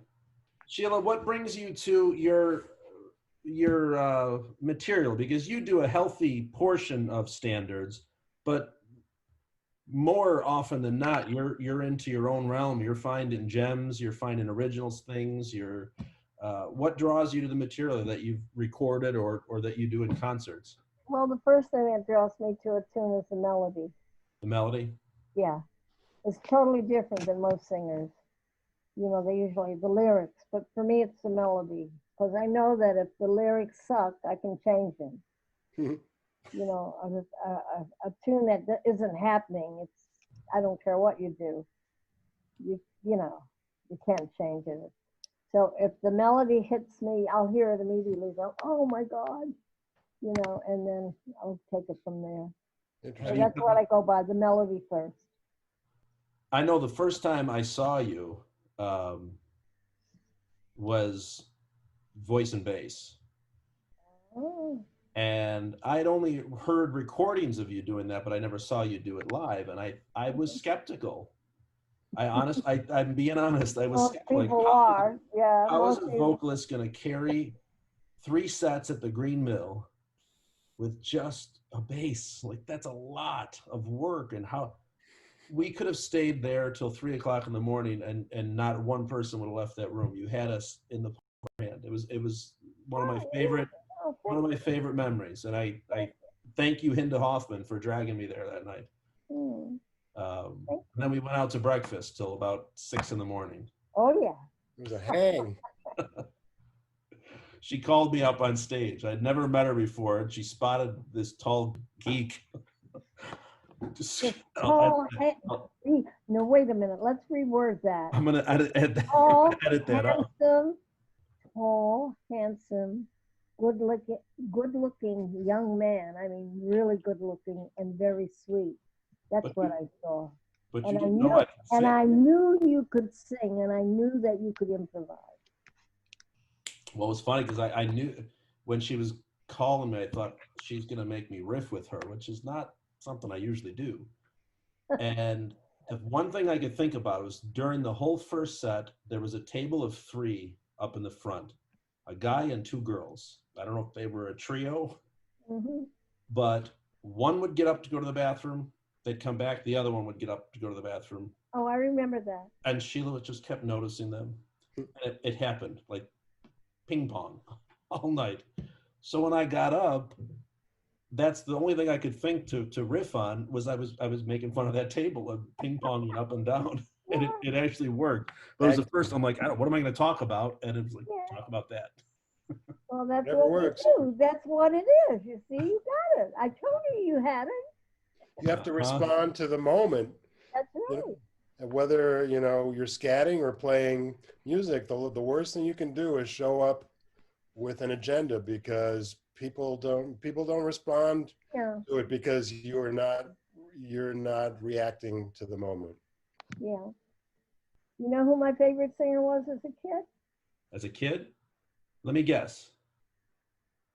Sheila, what brings you to your material? Because you do a healthy portion of standards, but more often than not, you're into your own realm. You're finding gems. You're finding originals things. What draws you to the material that you've recorded or that you do in concerts? Well, the first thing that draws me to a tune is the melody. The melody? Yeah. It's totally different than most singers. They usually, the lyrics, but for me, it's the melody. Because I know that if the lyrics suck, I can change them. A tune that isn't happening, I don't care what you do. You can't change it. So if the melody hits me, I'll hear it immediately, go, oh my God, and then I'll take it from there. So that's what I go by, the melody first. I know the first time I saw you was Voice and Bass. Oh. And I'd only heard recordings of you doing that, but I never saw you do it live. And I was skeptical. I'm being honest. I was skeptical. People are, yeah. How is a vocalist going to carry 3 sets at the Green Mill with just a bass? Like, that's a lot of work. And how we could have stayed there till 3 o'clock in the morning and not one person would have left that room. You had us in the band. It was one of my favorite memories. And I thank you, Hinda Hoffman, for dragging me there that night. And then we went out to breakfast till about 6 in the morning. Oh yeah. It was a hang. She called me up on stage. I'd never met her before, and she spotted this tall geek. Tall, no, wait a minute. Let's reword that. I'm gonna edit that out. Tall, handsome, good-looking young man. I mean, really good-looking and very sweet. That's what I saw. But And you didn't know I could sing. And I knew you could sing, and I knew that you could improvise. Well, it was funny because I knew when she was calling me, I thought she's gonna make me riff with her, which is not something I usually do. And the one thing I could think about was during the whole first set, there was a table of 3 up in the front, a guy and 2 girls. I don't know if they were a trio, but one would get up to go to the bathroom. They'd come back. The other one would get up to go to the bathroom. Oh, I remember that. And Sheila just kept noticing them. And it happened like ping pong all night. So when I got up, that's the only thing I could think to riff on was I was making fun of that table and ping ponging up and down. And it actually worked. But it was the first, I'm like, what am I going to talk about? And it was like, talk about that. Well, that's Never what works. we do. That's what it is. You see, you got it. I told you had it. You have to respond to the moment. That's right. And whether, you're scatting or playing music, the worst thing you can do is show up with an agenda, because people don't respond to it because you're not reacting to the moment. Yeah. You know who my favorite singer was as a kid? As a kid? Let me guess.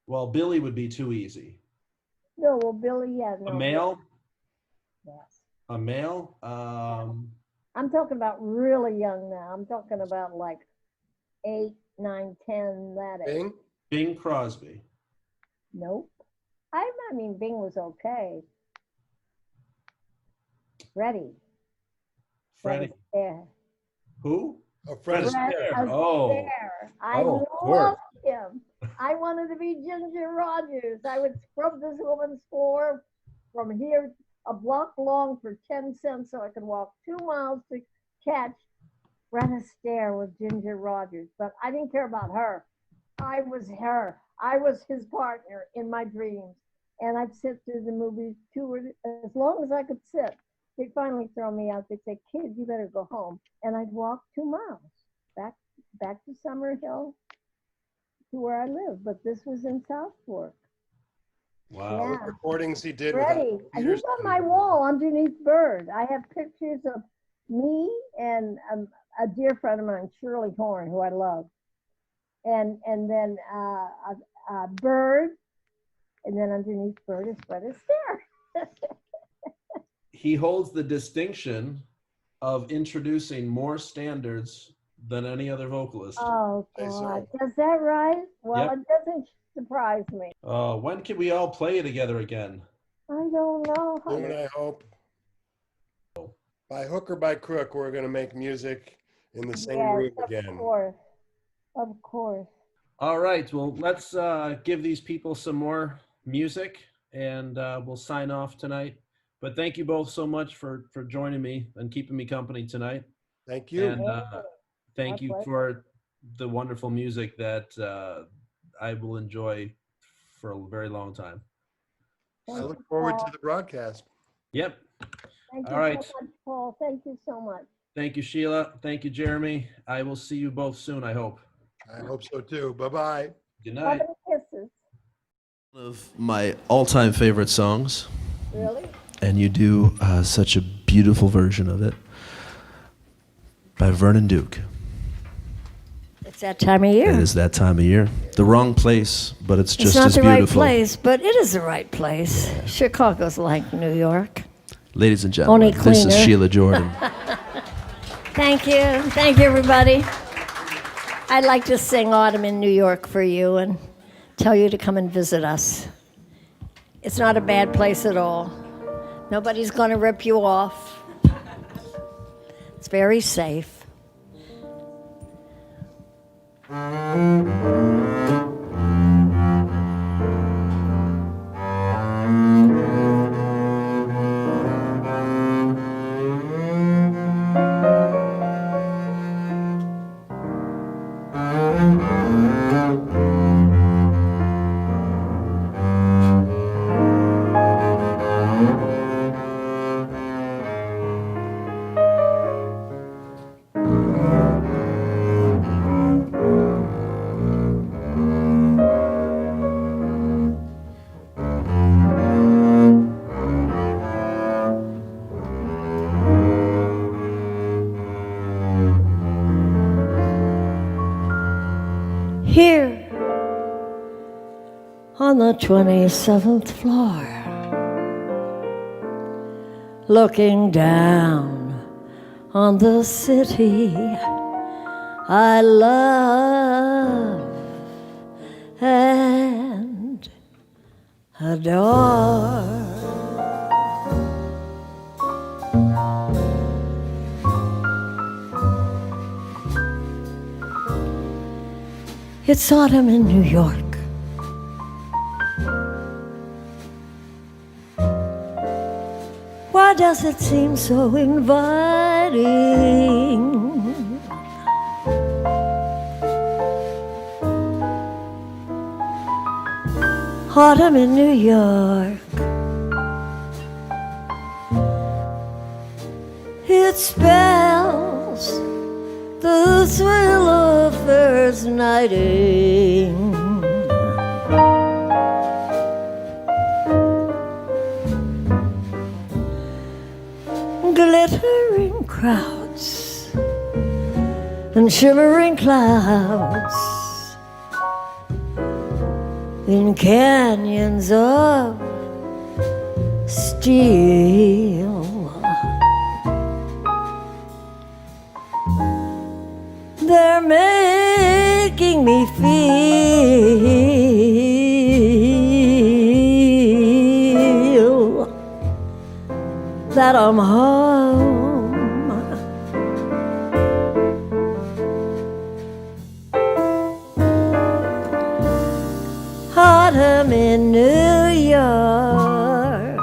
Well, Billy would be too easy. No, well, Billy, yeah. No, A male? Yes. A male? I'm talking about really young now. I'm talking about like 8, 9, 10, that age. Bing? Bing Crosby. Nope. I mean, Bing was okay. Freddie. Freddie. Yeah. Who? Oh, Fred Astaire. Oh. I of loved him. I wanted to be Ginger Rogers. I would scrub this woman's floor from here a block long for 10 cents so I could walk 2 miles to catch Fred Astaire with Ginger Rogers. But I didn't care about her. I was her. I was his partner in my dreams. And I'd sit through the movies as long as I could sit. They'd finally throw me out. They'd say, "Kid, you better go home." And I'd walk 2 miles back to Summer Hill to where I live. But this was in Southport. Wow. Yeah. Recordings he did. Freddie, he's on my wall underneath Bird. I have pictures of me and a dear friend of mine, Shirley Horn, who I love. And then Bird, and then underneath Bird is Fred Astaire. He holds the distinction of introducing more standards than any other vocalist. Oh, God. Is that right? Well, Yep. It doesn't surprise me. When can we all play together again? I don't know. Soon, I hope. By hook or by crook, we're going to make music in the same room again. Of course. Of course. All right. Well, let's give these people some more music, and we'll sign off tonight. But thank you both so much for joining me and keeping me company tonight. Thank you. And thank you for the wonderful music that I will enjoy for a very long time. I look forward to the broadcast. Yep. Thank All you right. so much, Paul. Thank you so much. Thank you, Sheila. Thank you, Jeremy. I will see you both soon, I hope. I hope so too. Bye-bye. Good night. Love and kisses. One of my all-time favorite songs, Really? and you do such a beautiful version of it, by Vernon Duke. It's that time of year. It is that time of year. The wrong place, but it's just It's not as the beautiful. right place, but it is the right place. Chicago's like New York. Ladies and gentlemen, Only this is cleaner. Sheila Jordan. Thank you. Thank you, everybody. I'd like to sing Autumn in New York for you and tell you to come and visit us. It's not a bad place at all. Nobody's going to rip you off. It's very safe. here on the 27th floor, looking down on the city I love and adore. It's autumn in New York. Why does it seem so inviting? Autumn in New York. It spells the thrill of first nighting. Glittering crowds and shimmering clouds in canyons of steel. They're making me feel that I'm home. Autumn in New York.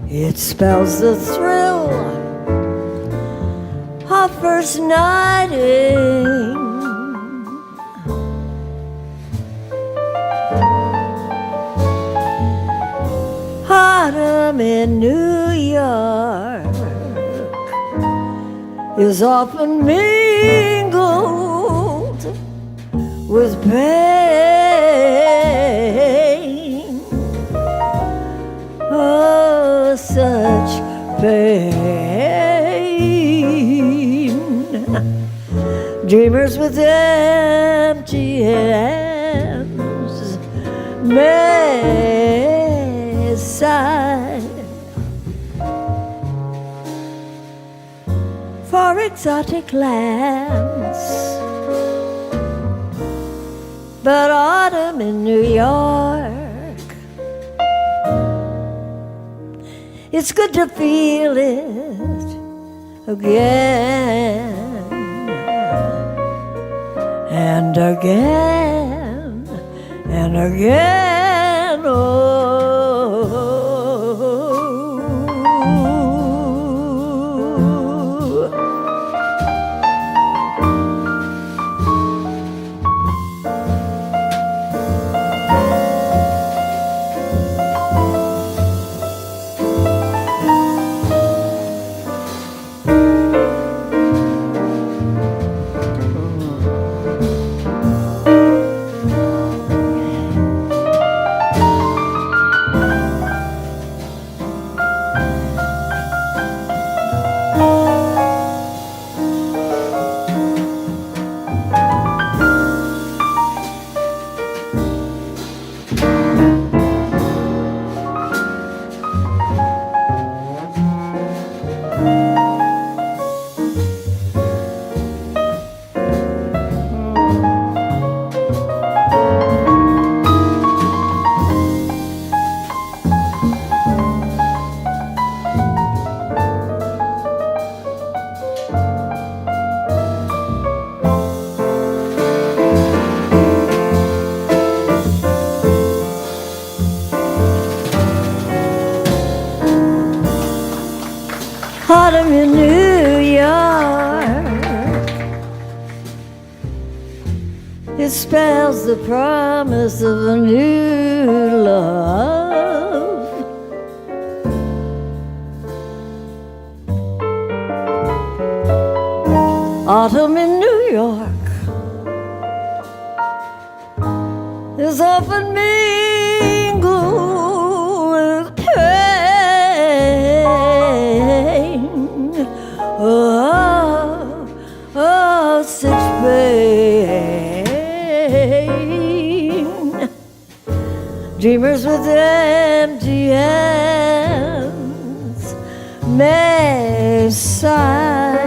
It spells the thrill of first nighting. Autumn in New York is often mingled with pain. Oh, such pain. Dreamers with empty hands may sigh for exotic lands, but autumn in New York, it's good to feel it again and again and again. Oh. Autumn in New York, it spells the promise of a new love. Autumn in New York is often mingled with pain. Oh, oh, such pain. Dreamers with empty hands may sigh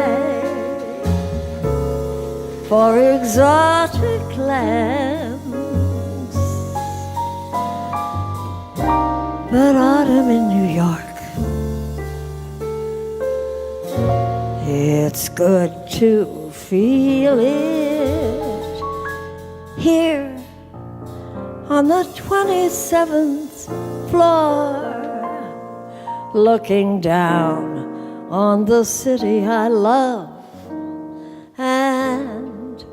for exotic lands, but autumn in New York, it's good to feel it here on the 27th floor, looking down on the city I love and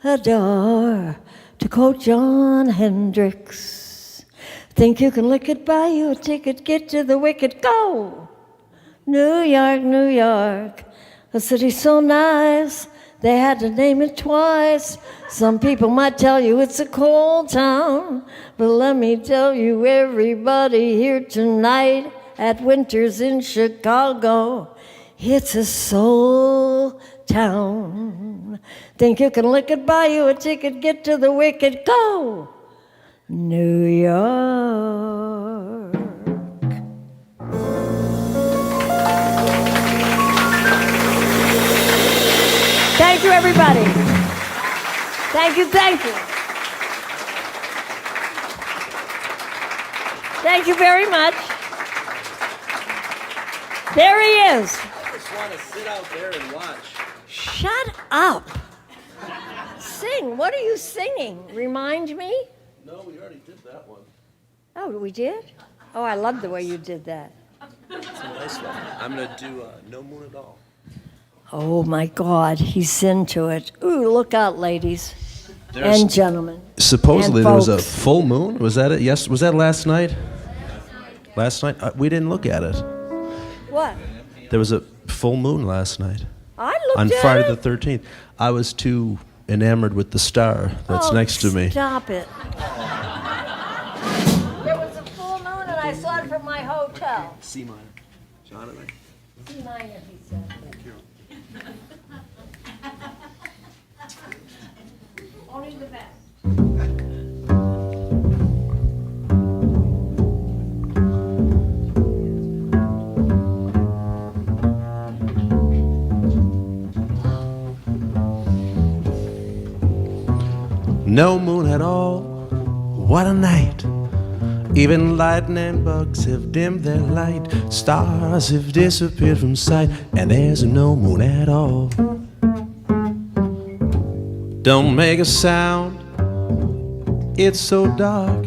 adore. To quote John Hendricks, think you can lick it, buy you a ticket, get to the wicket, go! New York, New York, a city so nice, they had to name it twice. Some people might tell you it's a cold town, but let me tell you, everybody here tonight at Winters in Chicago, it's a soul town. Think you can lick it, buy you a ticket, get to the wicket, go! New York. Thank you, everybody. Thank you, thank you. Thank you very much. There he is. I just want to sit out there and watch. Shut up. Sing. What are you singing? Remind me? No, we already did that one. Oh, we did? Oh, I love the way you did that. It's a nice one. I'm going to do No Moon at All. Oh, my God. He's into it. Ooh, look out, ladies and gentlemen. Supposedly and there was a folks. full moon. Was that it? Yes. Was that last night? Last night? We didn't look at it. What? There was a full moon last night. I looked On at Friday it. the 13th. I was too enamored with the star that's next to me. Stop it. There was a full moon and I saw it from my hotel. C minor. John and I. C minor, he said. Only the best. No moon at all. What a night. Even lightning bugs have dimmed their light. Stars have disappeared from sight, and there's no moon at all. Don't make a sound, it's so dark.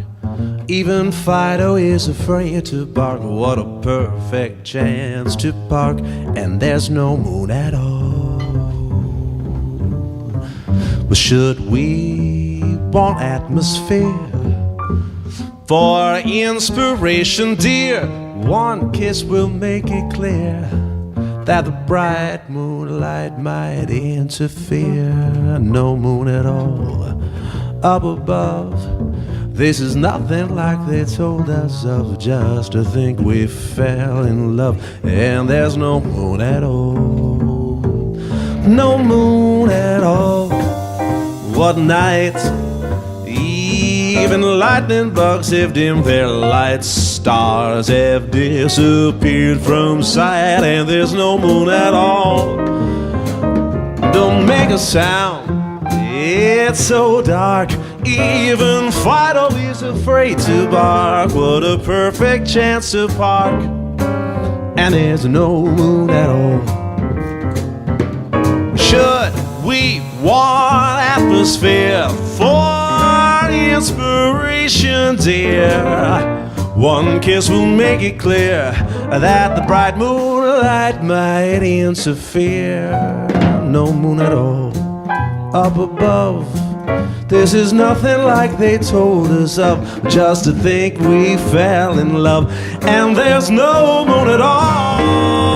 Even Fido is afraid to bark. What a perfect chance to park, and there's no moon at all. Well, should we want atmosphere for inspiration, dear? One kiss will make it clear that the bright moonlight might interfere. No moon at all up above. This is nothing like they told us of. Just to think we fell in love, and there's no moon at all. No moon at all. What night? Even lightning bugs have dimmed their lights. Stars have disappeared from sight, and there's no moon at all. Don't make a sound, it's so dark. Even Fido is afraid to bark. What a perfect chance to park, and there's no moon at all. Should we want atmosphere for inspiration, dear? One kiss will make it clear that the bright moonlight might interfere. No moon at all up above. This is nothing like they told us of. Just to think we fell in love, and there's no moon at all.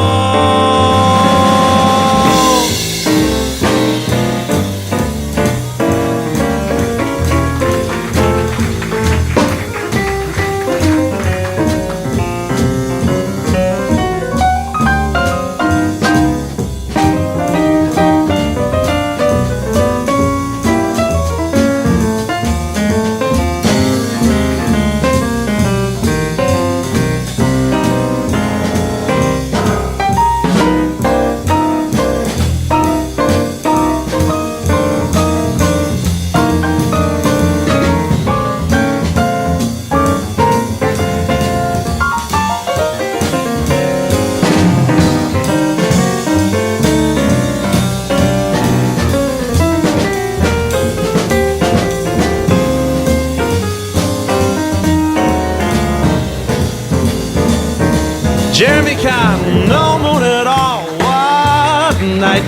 no moon at all. What night?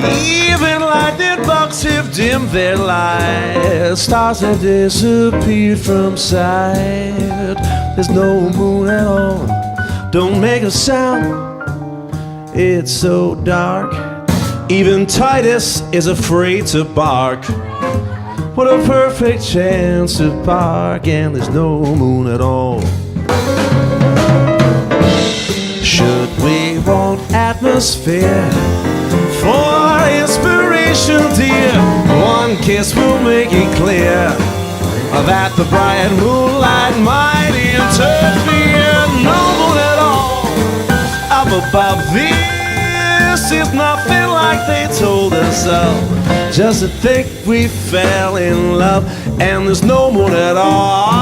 Even lightning bugs have dimmed their light. Stars have disappeared from sight. There's no moon at all. Don't make a sound. It's so dark. Even Titus is afraid to bark. What a perfect chance to bark, and there's no moon at all. Should we want atmosphere for inspiration, dear? One kiss will make it clear that the bright moonlight might interfere. No moon at all up above. This is nothing like they told us of. Just to think we fell in love, and there's no moon at all.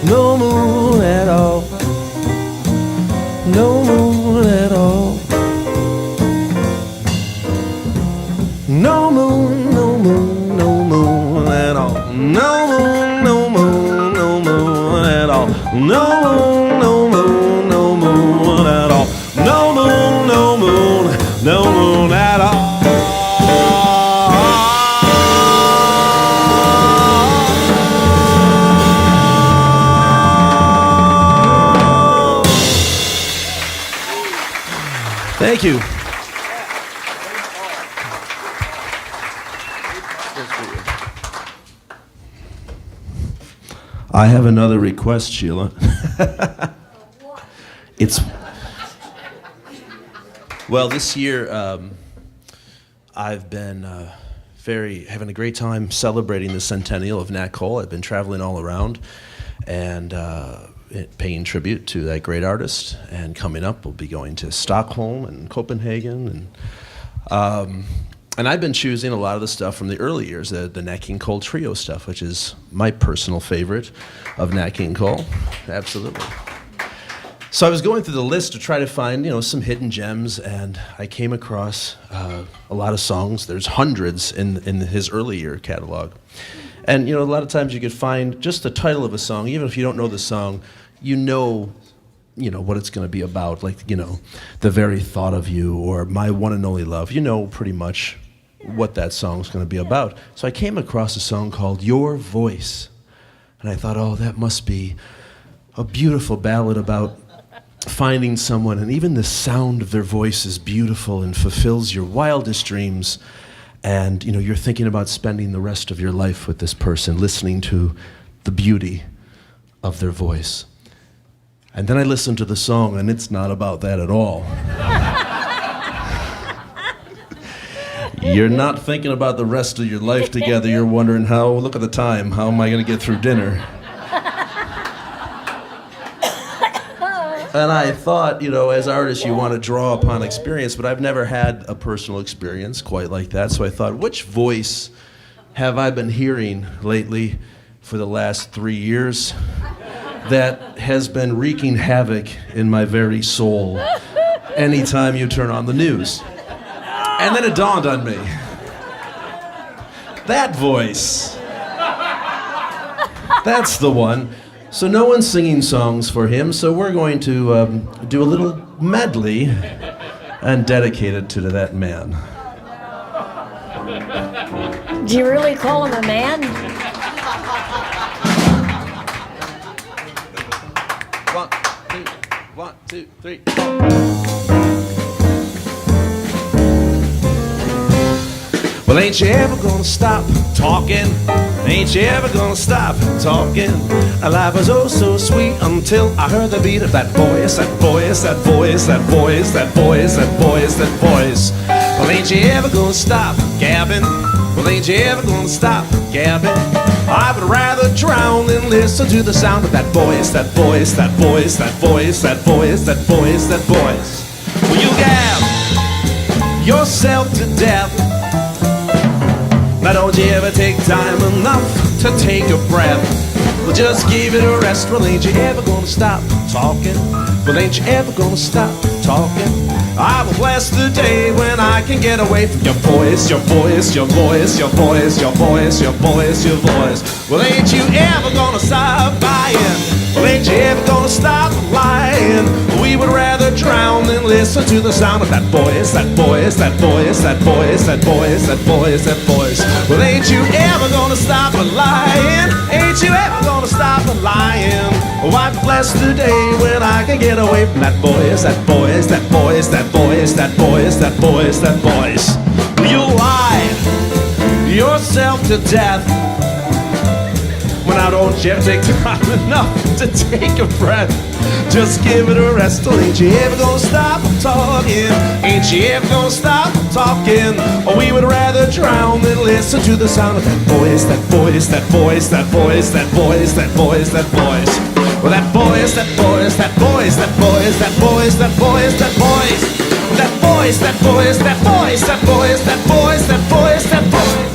No moon at all. No moon at all. No moon, no moon, no moon at all. No moon, no moon, no moon at all. No moon, no moon, no moon at all. No moon, no moon, no moon at all. Thank you. I have another request, Sheila. Well, this year I've been having a great time celebrating the centennial of Nat Cole. I've been traveling all around and paying tribute to that great artist. And coming up, we'll be going to Stockholm and Copenhagen, and I've been choosing a lot of the stuff from the early years, the Nat King Cole Trio stuff, which is my personal favorite of Nat King Cole. Absolutely. So I was going through the list to try to find, some hidden gems, and I came across a lot of songs. There's hundreds in his early year catalog. And, a lot of times you could find just the title of a song, even if you don't know the song, what it's going to be about, like, The Very Thought of You or My One and Only Love. You know pretty much what that song's going to be about. So I came across a song called Your Voice, and I thought, oh, that must be a beautiful ballad about finding someone, and even the sound of their voice is beautiful and fulfills your wildest dreams. And, you're thinking about spending the rest of your life with this person, listening to the beauty of their voice. And then I listened to the song, and it's not about that at all. You're not thinking about the rest of your life together. You're wondering, look at the time, how am I going to get through dinner? And I thought, as artists, you want to draw upon experience, but I've never had a personal experience quite like that. So I thought, which voice have I been hearing lately for the last 3 years that has been wreaking havoc in my very soul anytime you turn on the news? And then it dawned on me. That voice. That's the one. So no one's singing songs for him, so we're going to do a little medley and dedicate it to that man. Do you really call him a man? 1, 2, 3. Well, ain't you ever gonna stop talking? Ain't you ever gonna stop talking? Life was oh so sweet until I heard the beat of that voice, that voice, that voice, that voice, that voice, that voice, that voice. Well, ain't you ever gonna stop gabbing? Well, ain't you ever gonna stop gabbing? I would rather drown than listen to the sound of that voice, that voice, that voice, that voice, that voice, that voice, that voice. Will you gab yourself to death? Now don't you ever take time enough to take a breath. Well, just give it a rest. Well, ain't you ever gonna stop talking? Well, ain't you ever gonna stop talking? I will bless the day when I can get away from your voice, your voice, your voice, your voice, your voice, your voice, your voice. Well, ain't you ever gonna stop lying? Well, ain't you ever gonna stop lying? We would rather drown than listen to the sound of that voice, that voice, that voice, that voice, that voice, that voice, that voice. Well, ain't you ever gonna stop lying? Ain't you ever gonna stop lying? Oh, I bless the day when I can get away from that voice, that voice, that voice, that voice, that voice, that voice, that voice. You lie yourself to death when I don't yet take time enough to take a breath. Just give it a rest. Well, ain't you ever gonna stop talking? Ain't you ever gonna stop talking? Or we would rather drown than listen to the sound of that voice, that voice, that voice, that voice, that voice, that voice, that voice. Well, that voice, that voice, that voice, that voice, that voice, that voice, that voice. That voice, that voice, that voice, that voice, that voice, that voice, that voice.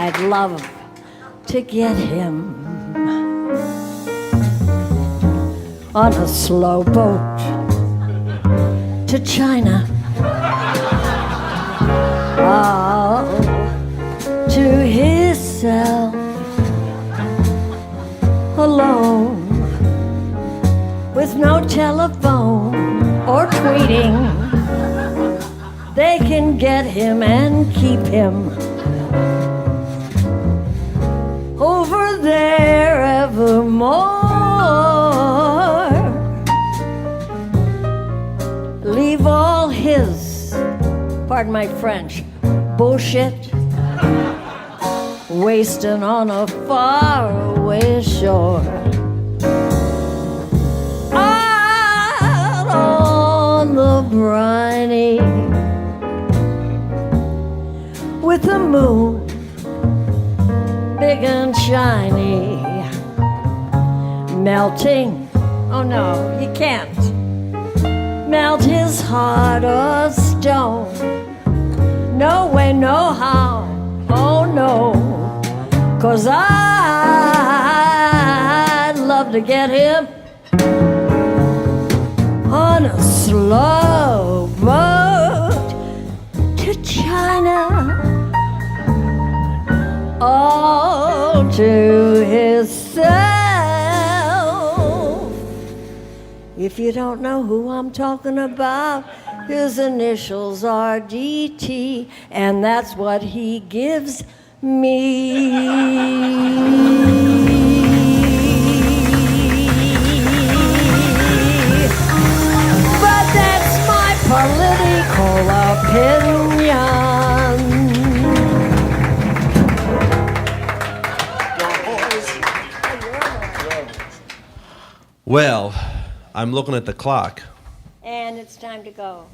I'd love to get him on a slow boat to China. Oh, to his cell alone, with no telephone or tweeting. They can get him and keep him over there evermore. Leave all his, pardon my French, bullshit wasting on a faraway shore. Out on the briny, with the moon big and shiny, melting, oh no, he can't melt his heart of stone. No way, no how, oh no, 'cause I'd love to get him on a slow boat to China. All to himself. If you don't know who I'm talking about, his initials are DT, and that's what he gives me. But that's my political opinion. Well, I'm looking at the clock. And it's time to go.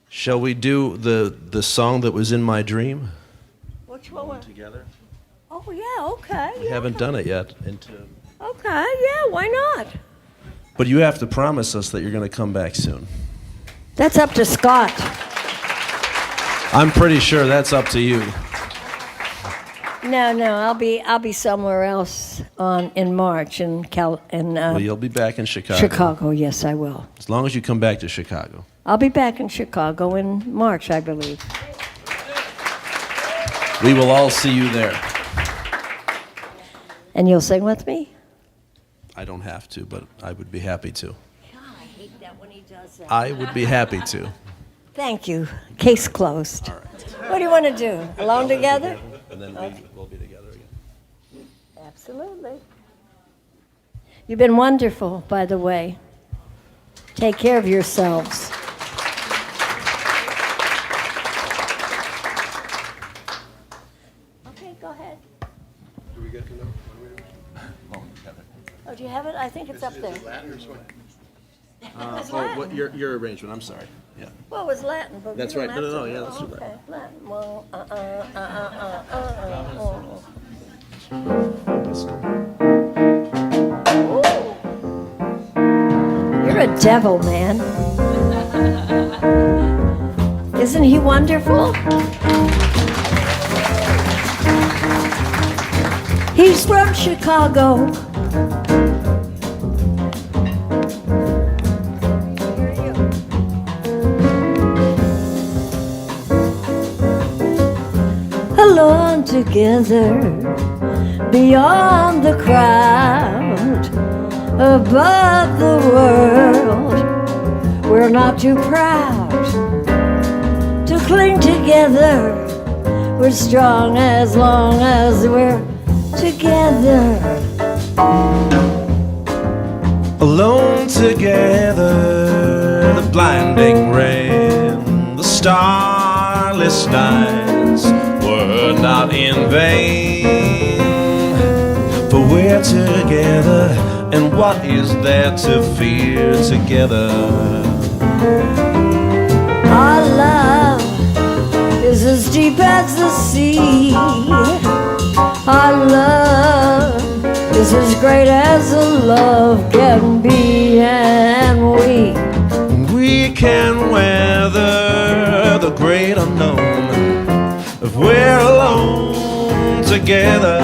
Shall we do the song that was in my dream? Which one? Together? Oh, yeah, okay. We haven't done it yet. Okay, yeah, why not? But you have to promise us that you're going to come back soon. That's up to Scott. I'm pretty sure that's up to you. No, I'll be somewhere else in March Well, you'll be back in Chicago. Chicago, yes, I will. As long as you come back to Chicago. I'll be back in Chicago in March, I believe. We will all see you there. And you'll sing with me? I don't have to, but I would be happy to. God, I hate that when he does that. I would be happy to. Thank you. Case closed. All right. What do you want to do? Alone together? And then we'll be together again. Absolutely. You've been wonderful, by the way. Take care of yourselves. Okay, go ahead. Do we get to know? Oh, do you have it? I think it's up there. Latin or Swedish? What, your arrangement, I'm sorry. Yeah. Well, it was Latin, but That's we don't right. have No, to. yeah, let's do Okay, Latin. Well, Ooh. You're a devil, man. Isn't he wonderful? He's from Chicago. Alone together, beyond the crowd, above the world, we're not too proud to cling together. We're strong as long as we're together. Alone together, the blinding rain, the starless nights were not in vain. For we're together, and what is there to fear together? Our love is as deep as the sea. Our love is as great as a love can be, and we can weather the great unknown if we're alone together.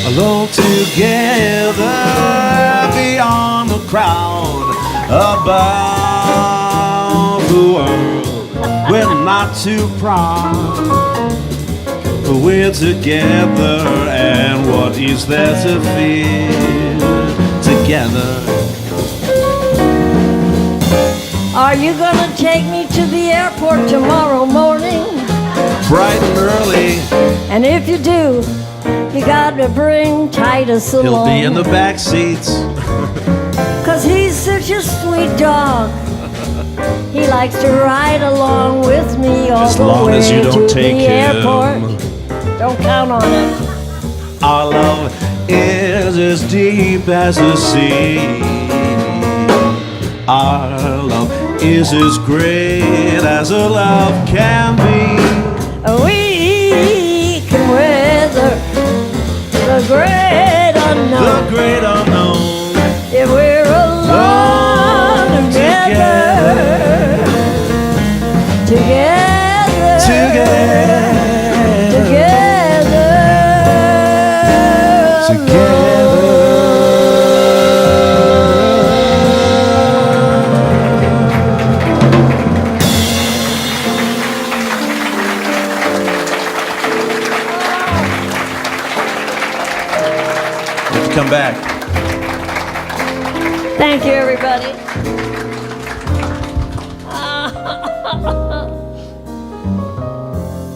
Alone together, beyond the crowd, above the world, we're not too proud, but we're together, and what is there to fear together? Are you gonna take me to the airport tomorrow morning? Bright and early. And if you do, you gotta bring Titus along. He'll be in the back seats. 'Cause he's such a sweet dog. He likes to ride along with me all As the long way as you don't to take the him. airport. Don't count on it. Our love is as deep as the sea. Our love is as great as a love can be. We can weather the great unknown. The great unknown. If we're alone together. Together. Together. Come back. Thank you, everybody.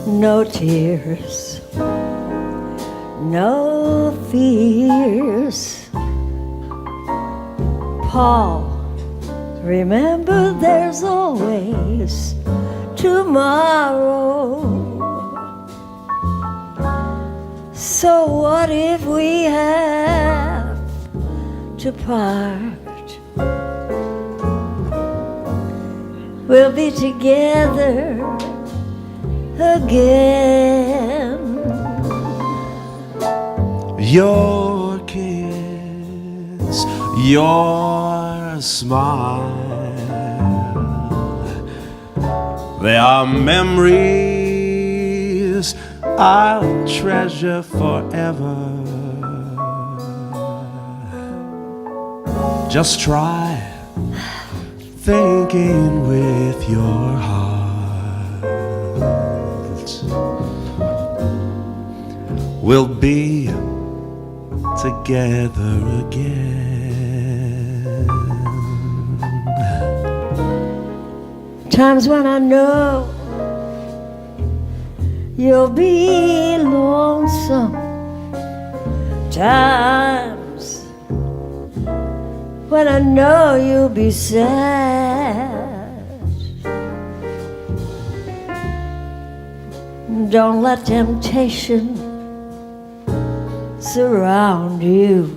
No tears, no fears. Paul, remember there's always tomorrow. So what if we have to part? We'll be together again. Your kiss, your smile, they are memories I'll treasure forever. Just try thinking with your heart. We'll be together again. Times when I know you'll be lonesome. Times when I know you'll be sad. Don't let temptation surround you.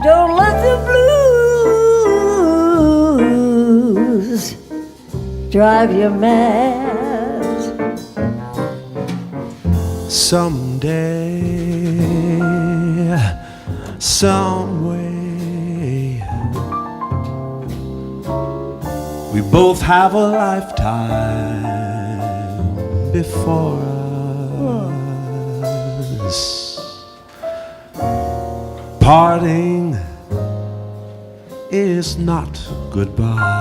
Don't let the blues drive you mad. Someday, some way, we both have a lifetime before us. Parting is not goodbye.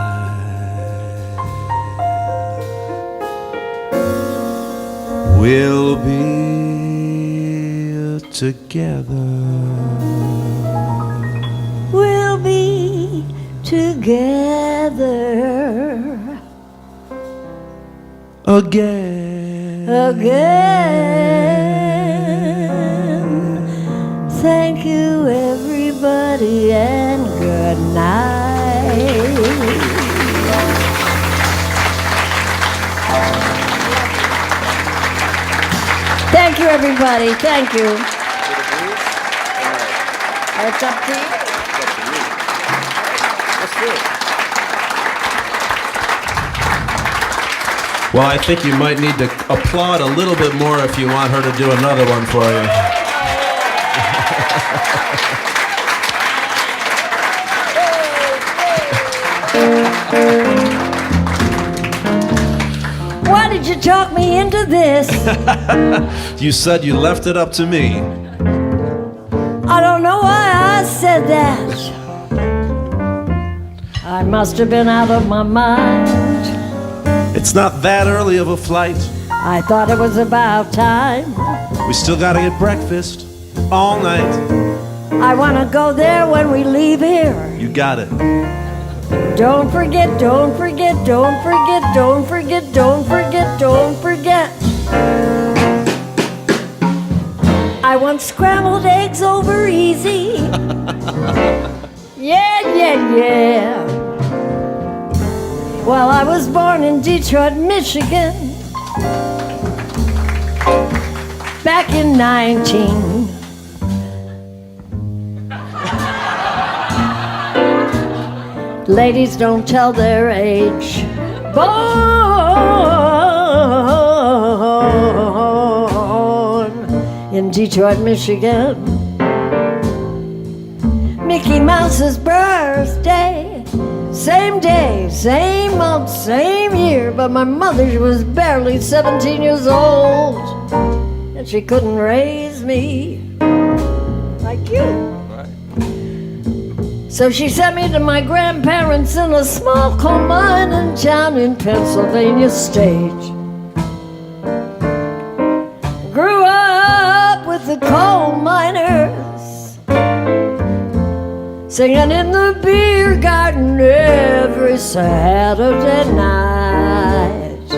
We'll be together. We'll be together again. Thank you, everybody, and good night. Thank you, everybody. Thank you. It's up to you. Well, I think you might need to applaud a little bit more if you want her to do another one for you. Why did you talk me into this? You said you left it up to me. I don't know why I said that. I must have been out of my mind. It's not that early of a flight. I thought it was about time. We still gotta get breakfast all night. I want to go there when we leave here. You got it. Don't forget, don't forget, don't forget, don't forget, don't forget, don't forget. I want scrambled eggs over easy. Yeah, yeah, yeah. Well, I was born in Detroit, Michigan, back in 19. Ladies don't tell their age. Born in Detroit, Michigan. Mickey Mouse's birthday. Same day, same month, same year, but my mother was barely 17 years old, and she couldn't raise me like you. So she sent me to my grandparents in a small coal mining town in Pennsylvania State. Grew up with the coal miners, singing in the beer garden every Saturday night.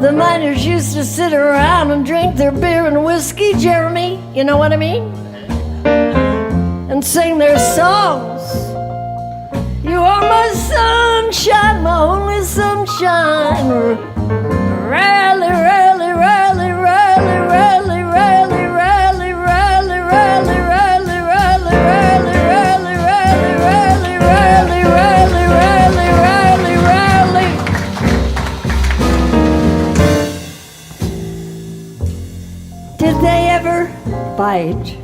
The miners used to sit around and drink their beer and whiskey, Jeremy, you know what I mean? And sing their songs. You are my sunshine, my only sunshine. Rally, rally, rally, rally, rally, rally, rally, rally, rally, rally, rally, rally, rally, rally, rally, rally, rally, rally, rally, rally. Did they ever bite?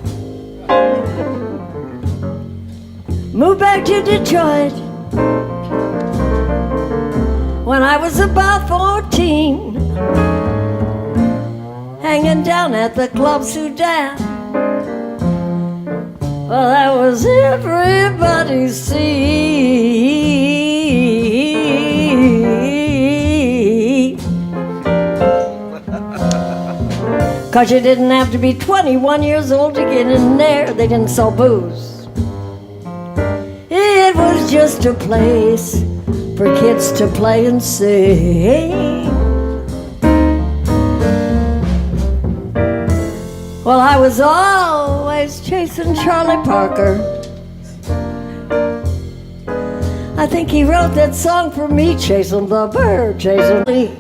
Moved back to Detroit when I was about 14, hanging down at the Club Sudan. Well, that was everybody's seat. 'Cause you didn't have to be 21 years old to get in there. They didn't sell booze. It was just a place for kids to play and sing. Well, I was always chasing Charlie Parker. I think he wrote that song for me, chasing the bird, chasing me.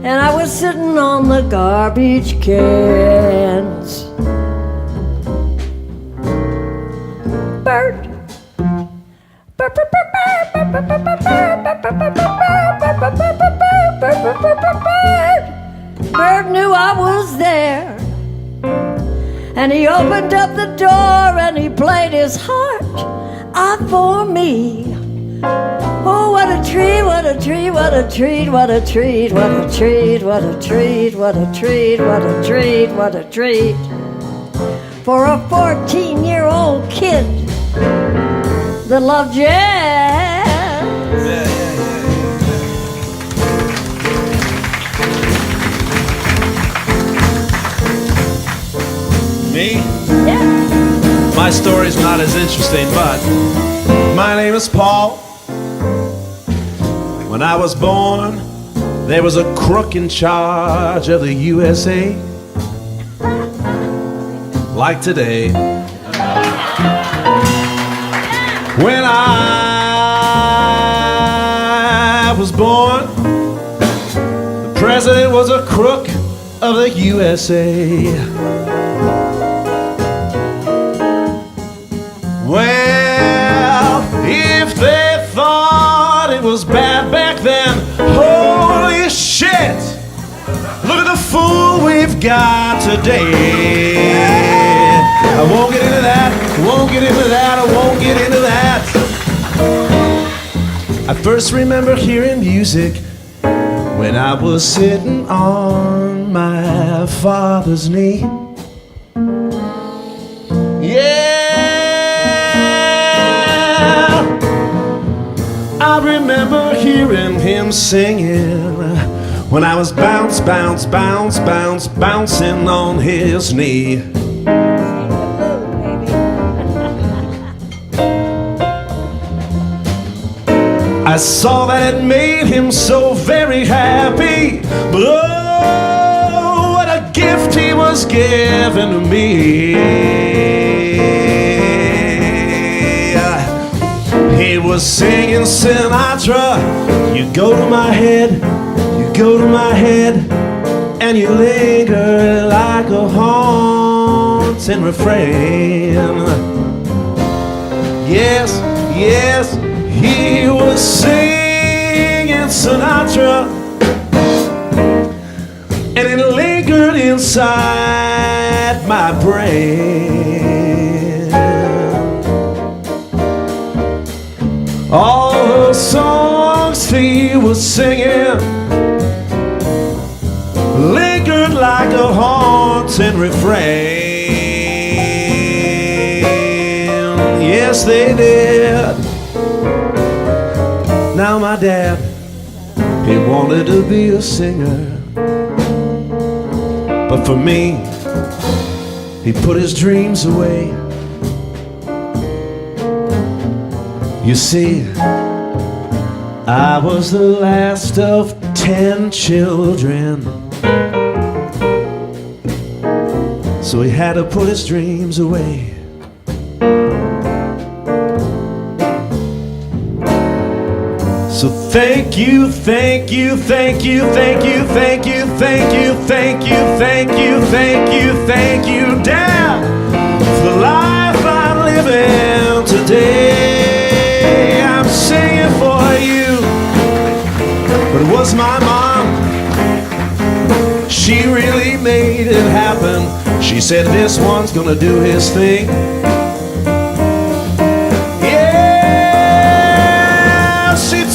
And I was sitting on the garbage cans. Bird. Bird knew I was there, and he opened up the door and he played his heart out for me. Oh, what a treat, what a treat, what a treat, what a treat, what a treat, what a treat, what a treat, what a treat, what a treat for a 14-year-old kid that loved jazz. Me? Yeah. My story's not as interesting, but my name is Paul. When I was born, there was a crook in charge of the USA. Like today. When I was born, the president was a crook of the USA. Well, if they thought it was bad back then, holy shit! Look at the fool we've got today. I won't get into that, won't get into that, I won't get into that. I first remember hearing music when I was sitting on my father's knee. Yeah! I remember hearing him singing when I was bounce, bounce, bounce, bounce, bouncing on his knee. I saw that it made him so very happy, but oh, what a gift he was giving to me. He was singing Sinatra. You go to my head, you go to my head, and you linger like a haunting refrain. Yes, yes, he was singing Sinatra, and it lingered inside my brain. All the songs he was singing lingered like a haunting refrain. Yes, they did. Now my dad, he wanted to be a singer, but for me, he put his dreams away. You see, I was the last of 10 children, so he had to put his dreams away. So thank you, thank you, thank you, thank you, thank you, thank you, thank you, thank you, thank you, thank you, Dad, for the life I'm living today. I'm singing for you, but it was my mom. She really made it happen. She said this one's gonna do his thing.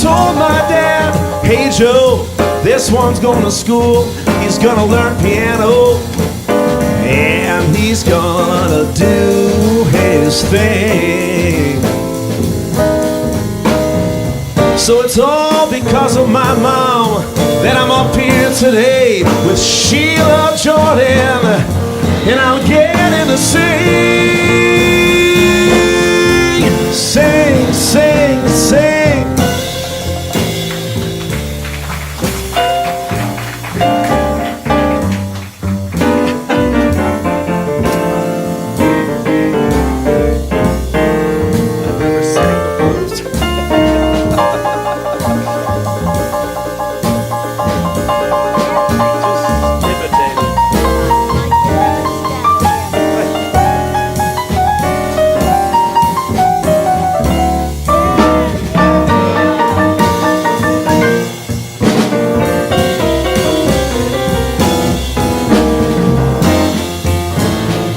Told my dad, hey Joe, this one's going to school, he's gonna learn piano. and he's gonna do his thing. So it's all because of my mom that I'm up here today with Sheila Jordan, and I'm getting to sing, sing, sing, sing.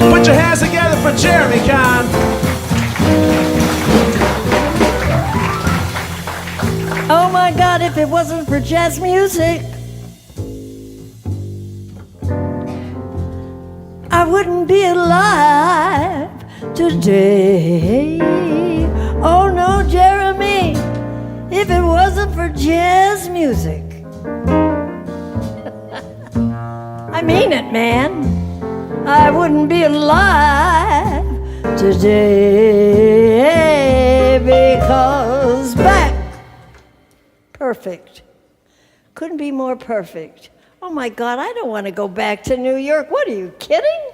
Put your hands together for Jeremy Kahn. Oh my God, if it wasn't for jazz music, I wouldn't be alive today. Oh no, Jeremy, if it wasn't for jazz music. I mean it, man. I wouldn't be alive today because back, perfect. Couldn't be more perfect. Oh my God, I don't want to go back to New York. What, are you kidding?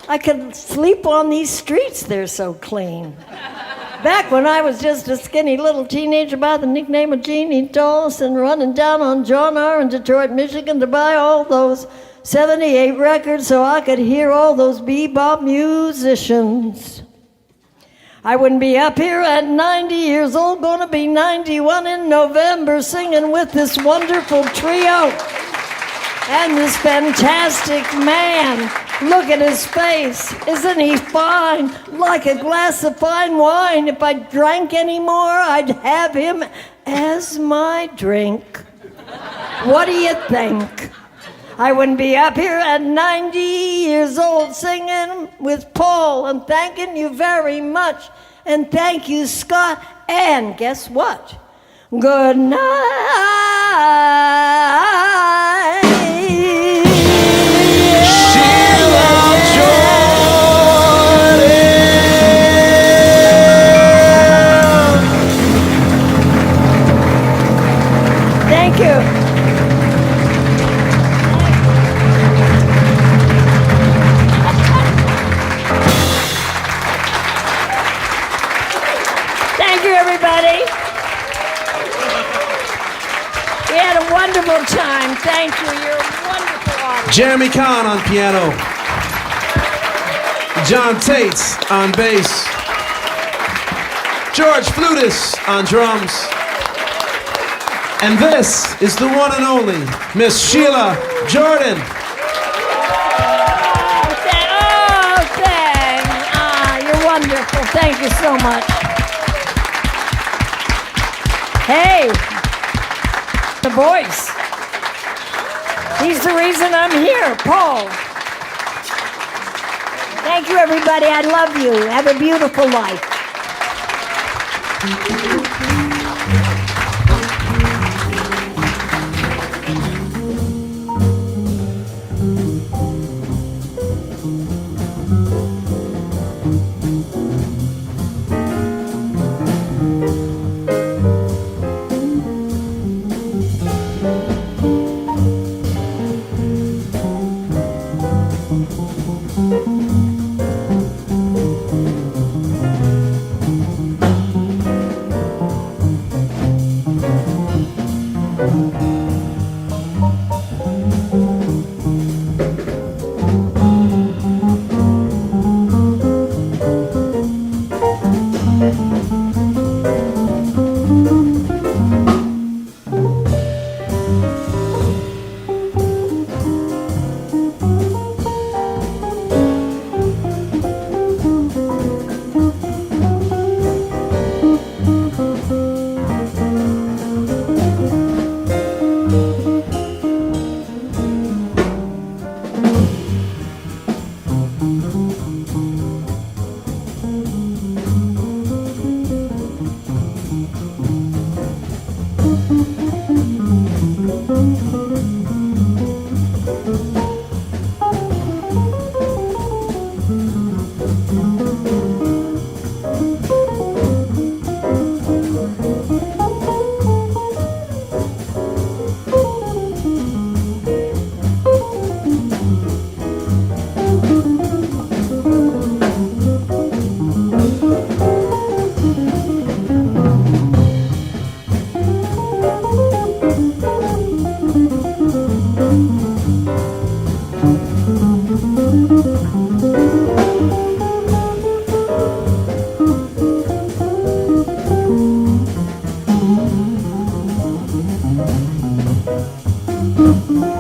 I could sleep on these streets, they're so clean. Back when I was just a skinny little teenager by the nickname of Jeannie Dawson, running down on John R. in Detroit, Michigan to buy all those 78 records so I could hear all those bebop musicians. I wouldn't be up here at 90 years old, gonna be 91 in November, singing with this wonderful trio and this fantastic man. Look at his face. Isn't he fine? Like a glass of fine wine. If I drank any more, I'd have him as my drink. What do you think? I wouldn't be up here at 90 years old singing with Paul and thanking you very much. And thank you, Scott. And guess what? Good night. Sheila Jordan. Thank you. Thank you, everybody. We had a wonderful time. Thank you. You're a wonderful audience. Jeremy Kahn on piano. John Tate on bass. George Fludas on drums. And this is the one and only Miss Sheila Jordan. Thanks. You're wonderful. Thank you so much. Hey, the voice. He's the reason I'm here, Paul. Thank you, everybody. I love you. Have a beautiful life. Bye.